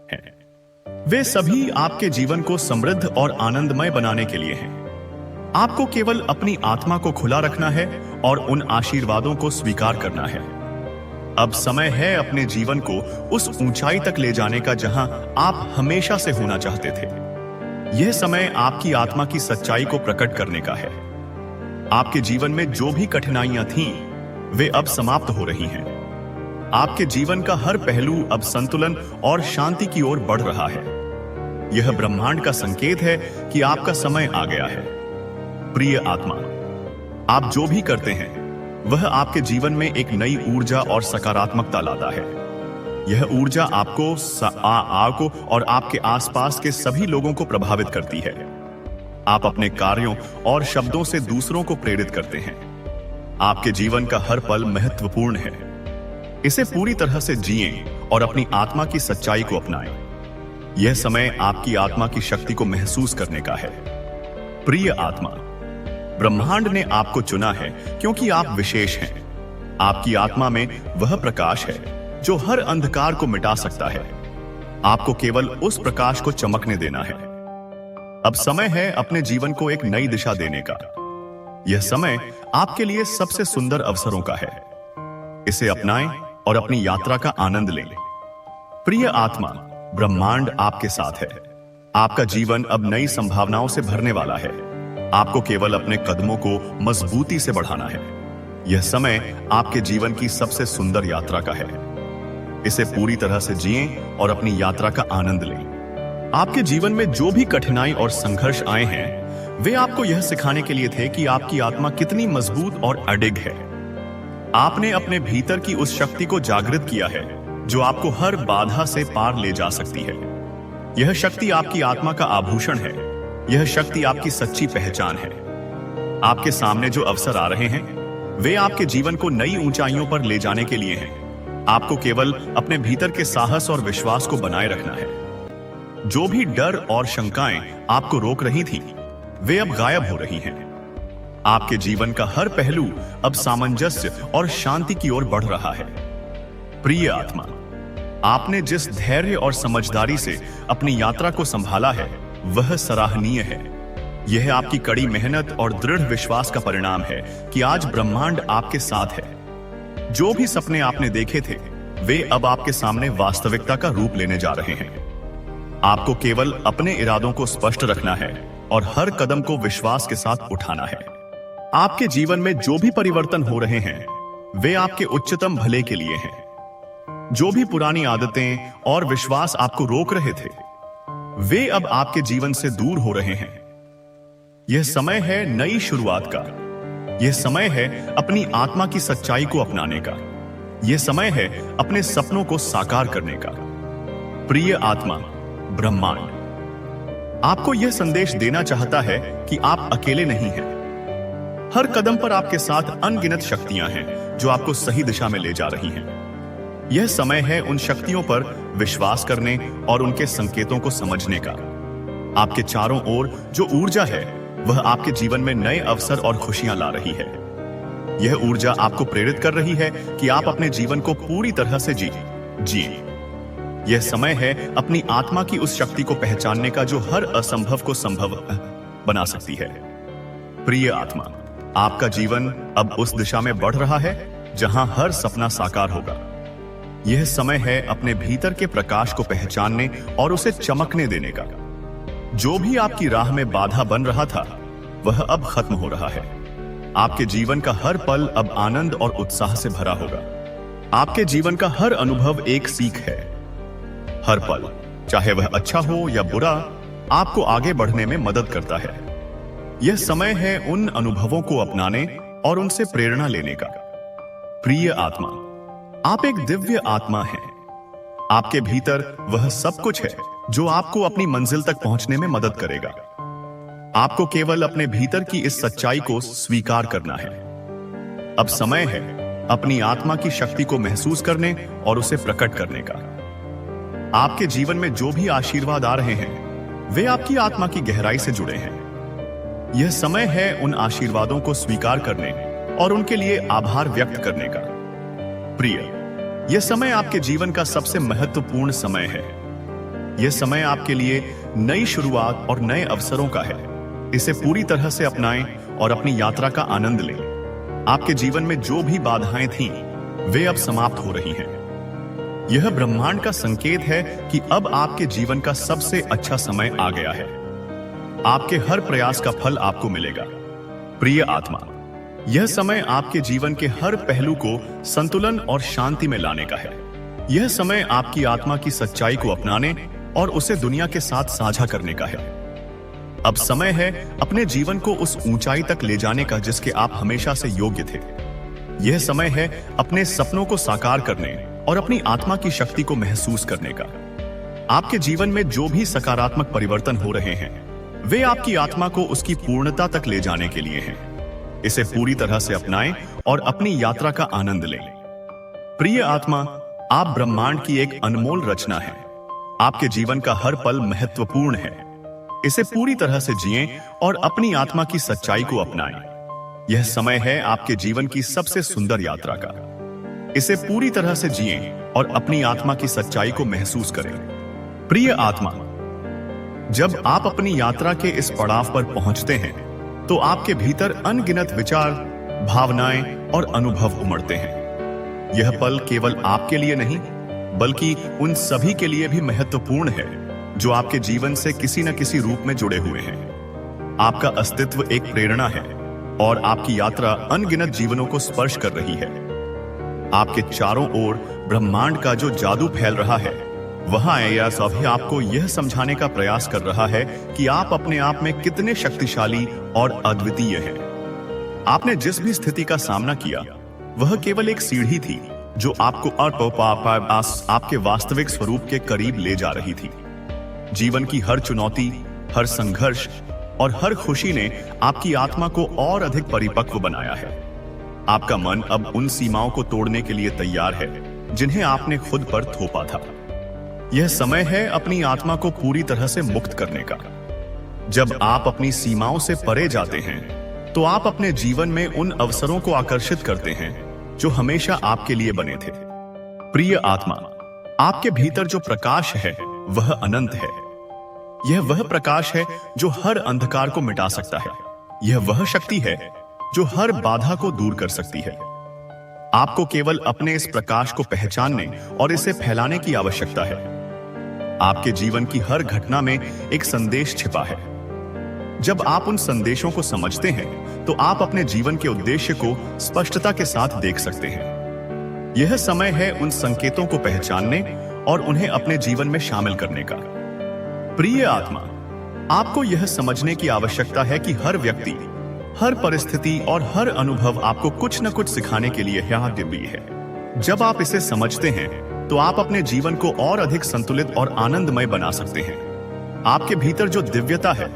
हैं। वे सभी आपके जीवन को समृद्ध और आनंदमय बनाने के लिए हैं। आपको केवल अपनी आत्मा को खुला रखना है और उन आशीर्वादों को स्वीकार करना है। अब समय है अपने जीवन को उस ऊंचाई तक ले जाने का जहां आप हमेशा से होना चाहते थे। यह समय आपकी आत्मा की सच्चाई को प्रकट करने का है। आपके जीवन में जो भी कठिनाइयां थीं, वे अब समाप्त हो रही हैं। आपके जीवन का हर पहलू अब संतुलन और शांति की ओर बढ़ रहा है। यह ब्रह्मांड का संकेत है कि आपका समय आ गया है। प्रिय आत्मा, आप जो भी करते हैं वह आपके जीवन में एक नई ऊर्जा और सकारात्मकता लाता है। यह ऊर्जा आपको और आपके आसपास के सभी लोगों को प्रभावित करती है। आप अपने कार्यों और शब्दों से दूसरों को प्रेरित करते हैं। आपके जीवन का हर पल महत्वपूर्ण है। इसे पूरी तरह से जिएं और अपनी आत्मा की सच्चाई को अपनाएं। यह समय आपकी आत्मा की शक्ति को महसूस करने का है। प्रिय आत्मा, ब्रह्मांड ने आपको चुना है क्योंकि आप विशेष हैं। आपकी आत्मा में वह प्रकाश है जो हर अंधकार को मिटा सकता है। आपको केवल उस प्रकाश को चमकने देना है। अब समय है अपने जीवन को एक नई दिशा देने का। यह समय आपके लिए सबसे सुंदर अवसरों का है। इसे अपनाएं और अपनी यात्रा का आनंद लें। प्रिय आत्मा, ब्रह्मांड आपके साथ है। आपका जीवन अब नई संभावनाओं से भरने वाला है। आपको केवल अपने कदमों को मजबूती से बढ़ाना है। यह समय आपके जीवन की सबसे सुंदर यात्रा का है। इसे पूरी तरह से जिएं और अपनी यात्रा का आनंद लें। आपके जीवन में जो भी कठिनाई और संघर्ष आए हैं वे आपको यह सिखाने के लिए थे कि आपकी आत्मा कितनी मजबूत और अडिग है। आपने अपने भीतर की उस शक्ति को जागृत किया है जो आपको हर बाधा से पार ले जा सकती है। यह शक्ति आपकी आत्मा का आभूषण है। यह शक्ति आपकी सच्ची पहचान है। आपके सामने जो अवसर आ रहे हैं वे आपके जीवन को नई ऊंचाइयों पर ले जाने के लिए हैं। आपको केवल अपने भीतर के साहस और विश्वास को बनाए रखना है। जो भी डर और शंकाएं आपको रोक रही थीं, वे अब गायब हो रही हैं। आपके जीवन का हर पहलू अब सामंजस्य और शांति की ओर बढ़ रहा है। प्रिय आत्मा, आपने जिस धैर्य और समझदारी से अपनी यात्रा को संभाला है वह सराहनीय है। यह आपकी कड़ी मेहनत और दृढ़ विश्वास का परिणाम है कि आज ब्रह्मांड आपके साथ है। जो भी सपने आपने देखे थे वे अब आपके सामने वास्तविकता का रूप लेने जा रहे हैं। आपको केवल अपने इरादों को स्पष्ट रखना है और हर कदम को विश्वास के साथ उठाना है। आपके जीवन में जो भी परिवर्तन हो रहे हैं वे आपके उच्चतम भले के लिए हैं। जो भी पुरानी आदतें और विश्वास आपको रोक रहे थे वे अब आपके जीवन से दूर हो रहे हैं। यह समय है नई शुरुआत का। यह समय है अपनी आत्मा की सच्चाई को अपनाने का। यह समय है अपने सपनों को साकार करने का। प्रिय आत्मा, ब्रह्मांड आपको यह संदेश देना चाहता है कि आप अकेले नहीं हैं। हर कदम पर आपके साथ अनगिनत शक्तियां हैं जो आपको सही दिशा में ले जा रही हैं। यह समय है उन शक्तियों पर विश्वास करने और उनके संकेतों को समझने का। आपके चारों ओर जो ऊर्जा है वह आपके जीवन में नए अवसर और खुशियां ला रही है। यह ऊर्जा आपको प्रेरित कर रही है कि आप अपने जीवन को पूरी तरह से जिए। यह समय है अपनी आत्मा की उस शक्ति को पहचानने का जो हर असंभव को संभव बना सकती है। प्रिय आत्मा, आपका जीवन अब उस दिशा में बढ़ रहा है जहां हर सपना साकार होगा। यह समय है अपने भीतर के प्रकाश को पहचानने और उसे चमकने देने का। जो भी आपकी राह में बाधा बन रहा था वह अब खत्म हो रहा है। आपके जीवन का हर पल अब आनंद और उत्साह से भरा होगा। आपके जीवन का हर अनुभव एक सीख है। हर पल, चाहे वह अच्छा हो या बुरा, आपको आगे बढ़ने में मदद करता है। यह समय है उन अनुभवों को अपनाने और उनसे प्रेरणा लेने का। प्रिय आत्मा, आप एक दिव्य आत्मा हैं। आपके भीतर वह सब कुछ है जो आपको अपनी मंजिल तक पहुंचने में मदद करेगा। आपको केवल अपने भीतर की इस सच्चाई को स्वीकार करना है। अब समय है अपनी आत्मा की शक्ति को महसूस करने और उसे प्रकट करने का। आपके जीवन में जो भी आशीर्वाद आ रहे हैं वे आपकी आत्मा की गहराई से जुड़े हैं। यह समय है उन आशीर्वादों को स्वीकार करने और उनके लिए आभार व्यक्त करने का। प्रिय, यह समय आपके जीवन का सबसे महत्वपूर्ण समय है। यह समय आपके लिए नई शुरुआत और नए अवसरों का है। इसे पूरी तरह से अपनाएं और अपनी यात्रा का आनंद लें। आपके जीवन में जो भी बाधाएं थीं, वे अब समाप्त हो रही हैं। यह ब्रह्मांड का संकेत है कि अब आपके जीवन का सबसे अच्छा समय आ गया है। आपके हर प्रयास का फल आपको मिलेगा। प्रिय आत्मा, यह समय आपके जीवन के हर पहलू को संतुलन और शांति में लाने का है। यह समय आपकी आत्मा की सच्चाई को अपनाने और उसे दुनिया के साथ साझा करने का है। अब समय है अपने जीवन को उस ऊंचाई तक ले जाने का जिसके आप हमेशा से योग्य थे। यह समय है अपने सपनों को साकार करने और अपनी आत्मा की शक्ति को महसूस करने का। आपके जीवन में जो भी सकारात्मक परिवर्तन हो रहे हैं वे आपकी आत्मा को उसकी पूर्णता तक ले जाने के लिए हैं। इसे पूरी तरह से अपनाएं और अपनी यात्रा का आनंद लें। प्रिय आत्मा, आप ब्रह्मांड की एक अनमोल रचना है। आपके जीवन का हर पल महत्वपूर्ण है। इसे पूरी तरह से जिएं और अपनी आत्मा की सच्चाई को अपनाएं। यह समय है आपके जीवन की सबसे सुंदर यात्रा का। इसे पूरी तरह से जिएं और अपनी आत्मा की सच्चाई को महसूस करें। प्रिय आत्मा, जब आप अपनी यात्रा के इस पड़ाव पर पहुंचते हैं तो आपके भीतर अनगिनत विचार, भावनाएं और अनुभव उमड़ते हैं। यह पल केवल आपके लिए नहीं बल्कि उन सभी के लिए भी महत्वपूर्ण है जो आपके जीवन से किसी न किसी रूप में जुड़े हुए हैं। आपका अस्तित्व एक प्रेरणा है और आपकी यात्रा अनगिनत जीवनों को स्पर्श कर रही है। आपके चारों ओर ब्रह्मांड का जो जादू फैल रहा है वहां यह सभी आपको यह समझाने का प्रयास कर रहा है कि आप अपने आप में कितने शक्तिशाली और अद्वितीय हैं। आपने जिस भी स्थिति का सामना किया वह केवल एक सीढ़ी थी जो आपको आपके वास्तविक स्वरूप के करीब ले जा रही थी। जीवन की हर चुनौती, हर संघर्ष और हर खुशी ने आपकी आत्मा को और अधिक परिपक्व बनाया है। आपका मन अब उन सीमाओं को तोड़ने के लिए तैयार है जिन्हें आपने खुद पर थोपा था। यह समय है अपनी आत्मा को पूरी तरह से मुक्त करने का। जब आप अपनी सीमाओं से परे जाते हैं तो आप अपने जीवन में उन अवसरों को आकर्षित करते हैं जो हमेशा आपके लिए बने थे। प्रिय आत्मा, आपके भीतर जो प्रकाश है वह अनंत है। यह वह प्रकाश है जो हर अंधकार को मिटा सकता है। यह वह शक्ति है जो हर बाधा को दूर कर सकती है। आपको केवल अपने इस प्रकाश को पहचानने और इसे फैलाने की आवश्यकता है। आपके जीवन की हर घटना में एक संदेश छिपा है। जब आप उन संदेशों को समझते हैं तो आप अपने जीवन के उद्देश्य को स्पष्टता के साथ देख सकते हैं। यह समय है उन संकेतों को पहचानने और उन्हें अपने जीवन में शामिल करने का। प्रिय आत्मा, आपको यह समझने की आवश्यकता है कि हर व्यक्ति, हर परिस्थिति और हर अनुभव आपको कुछ न कुछ सिखाने के लिए यहाँ दिव्य है। जब आप इसे समझते हैं तो आप अपने जीवन को और अधिक संतुलित और आनंदमय बना सकते हैं। आपके भीतर जो दिव्यता है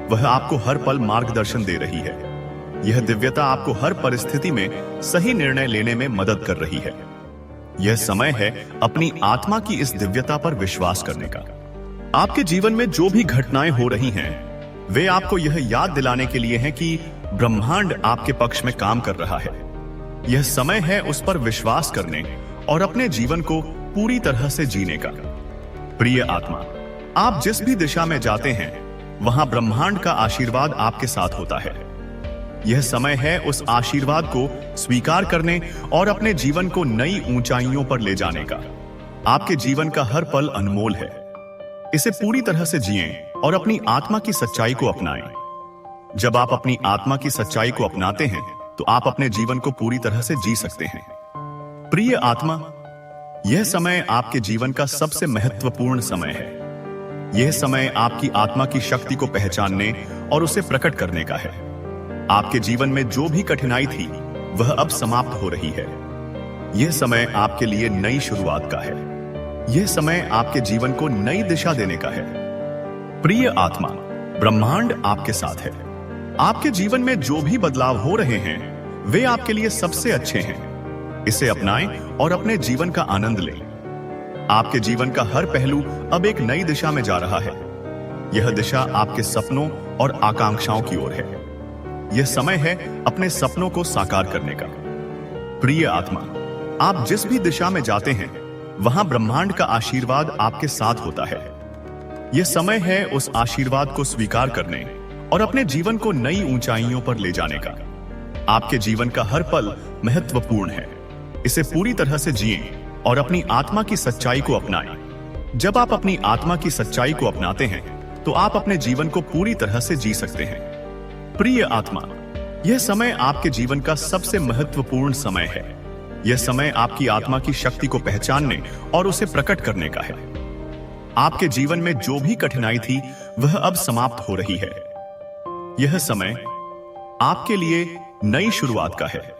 वह आपको हर पल मार्गदर्शन दे रही है। यह दिव्यता आपको हर परिस्थिति में सही निर्णय लेने में मदद कर रही है। यह समय है अपनी आत्मा की इस दिव्यता पर विश्वास करने का। आपके जीवन में जो भी घटनाएं हो रही हैं, वे आपको यह याद दिलाने के लिए हैं कि ब्रह्मांड आपके पक्ष में काम कर रहा है। यह समय है उस पर विश्वास करने और अपने जीवन को पूरी तरह से जीने का। प्रिय आत्मा, आप जिस भी दिशा में जाते हैं, वहां ब्रह्मांड का आशीर्वाद आपके साथ होता है। यह समय है उस आशीर्वाद को स्वीकार करने और अपने जीवन को नई ऊंचाइयों पर ले जाने का। आपके जीवन का हर पल अनमोल है। इसे पूरी तरह से जिएं और अपनी आत्मा की सच्चाई को अपनाएं। जब आप अपनी आत्मा की सच्चाई को अपनाते हैं, तो आप अपने जीवन को पूरी तरह से जी सकते हैं। प्रिय आत्मा, यह समय आपके जीवन का सबसे महत्वपूर्ण समय है। यह समय आपकी आत्मा की शक्ति को पहचानने और उसे प्रकट करने का है। आपके जीवन में जो भी कठिनाई थी, वह अब समाप्त हो रही है। यह समय आपके लिए नई शुरुआत का है। यह समय आपके जीवन को नई दिशा देने का है। प्रिय आत्मा, ब्रह्मांड आपके साथ है। आपके जीवन में जो भी बदलाव हो रहे हैं, वे आपके लिए सबसे अच्छे हैं। इसे अपनाएं और अपने जीवन का आनंद लें। आपके जीवन का हर पहलू अब एक नई दिशा में जा रहा है। यह दिशा आपके सपनों और आकांक्षाओं की ओर है। यह समय है अपने सपनों को साकार करने का। प्रिय आत्मा, आप जिस भी दिशा में जाते हैं, वहां ब्रह्मांड का आशीर्वाद आपके साथ होता है। यह समय है उस आशीर्वाद को स्वीकार करने और अपने जीवन को नई ऊंचाइयों पर ले जाने का। आपके जीवन का हर पल महत्वपूर्ण है। इसे पूरी तरह से जिएं और अपनी आत्मा की सच्चाई को अपनाएं। जब आप अपनी आत्मा की सच्चाई को अपनाते हैं, तो आप अपने जीवन को पूरी तरह से जी सकते हैं। प्रिय आत्मा, यह समय आपके जीवन का सबसे महत्वपूर्ण समय है। यह समय आपकी आत्मा की शक्ति को पहचानने और उसे प्रकट करने का है। आपके जीवन में जो भी कठिनाई थी, वह अब समाप्त हो रही है। यह समय आपके लिए नई शुरुआत का है।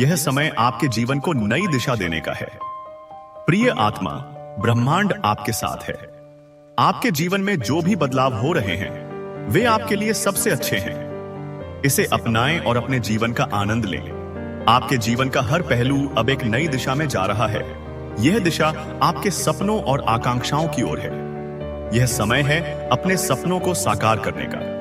यह समय आपके जीवन को नई दिशा देने का है। प्रिय आत्मा, ब्रह्मांड आपके साथ है। आपके जीवन में जो भी बदलाव हो रहे हैं, वे आपके लिए सबसे अच्छे हैं। इसे अपनाएं और अपने जीवन का आनंद लें। आपके जीवन का हर पहलू अब एक नई दिशा में जा रहा है। यह दिशा आपके सपनों और आकांक्षाओं की ओर है। यह समय है अपने सपनों को साकार करने का।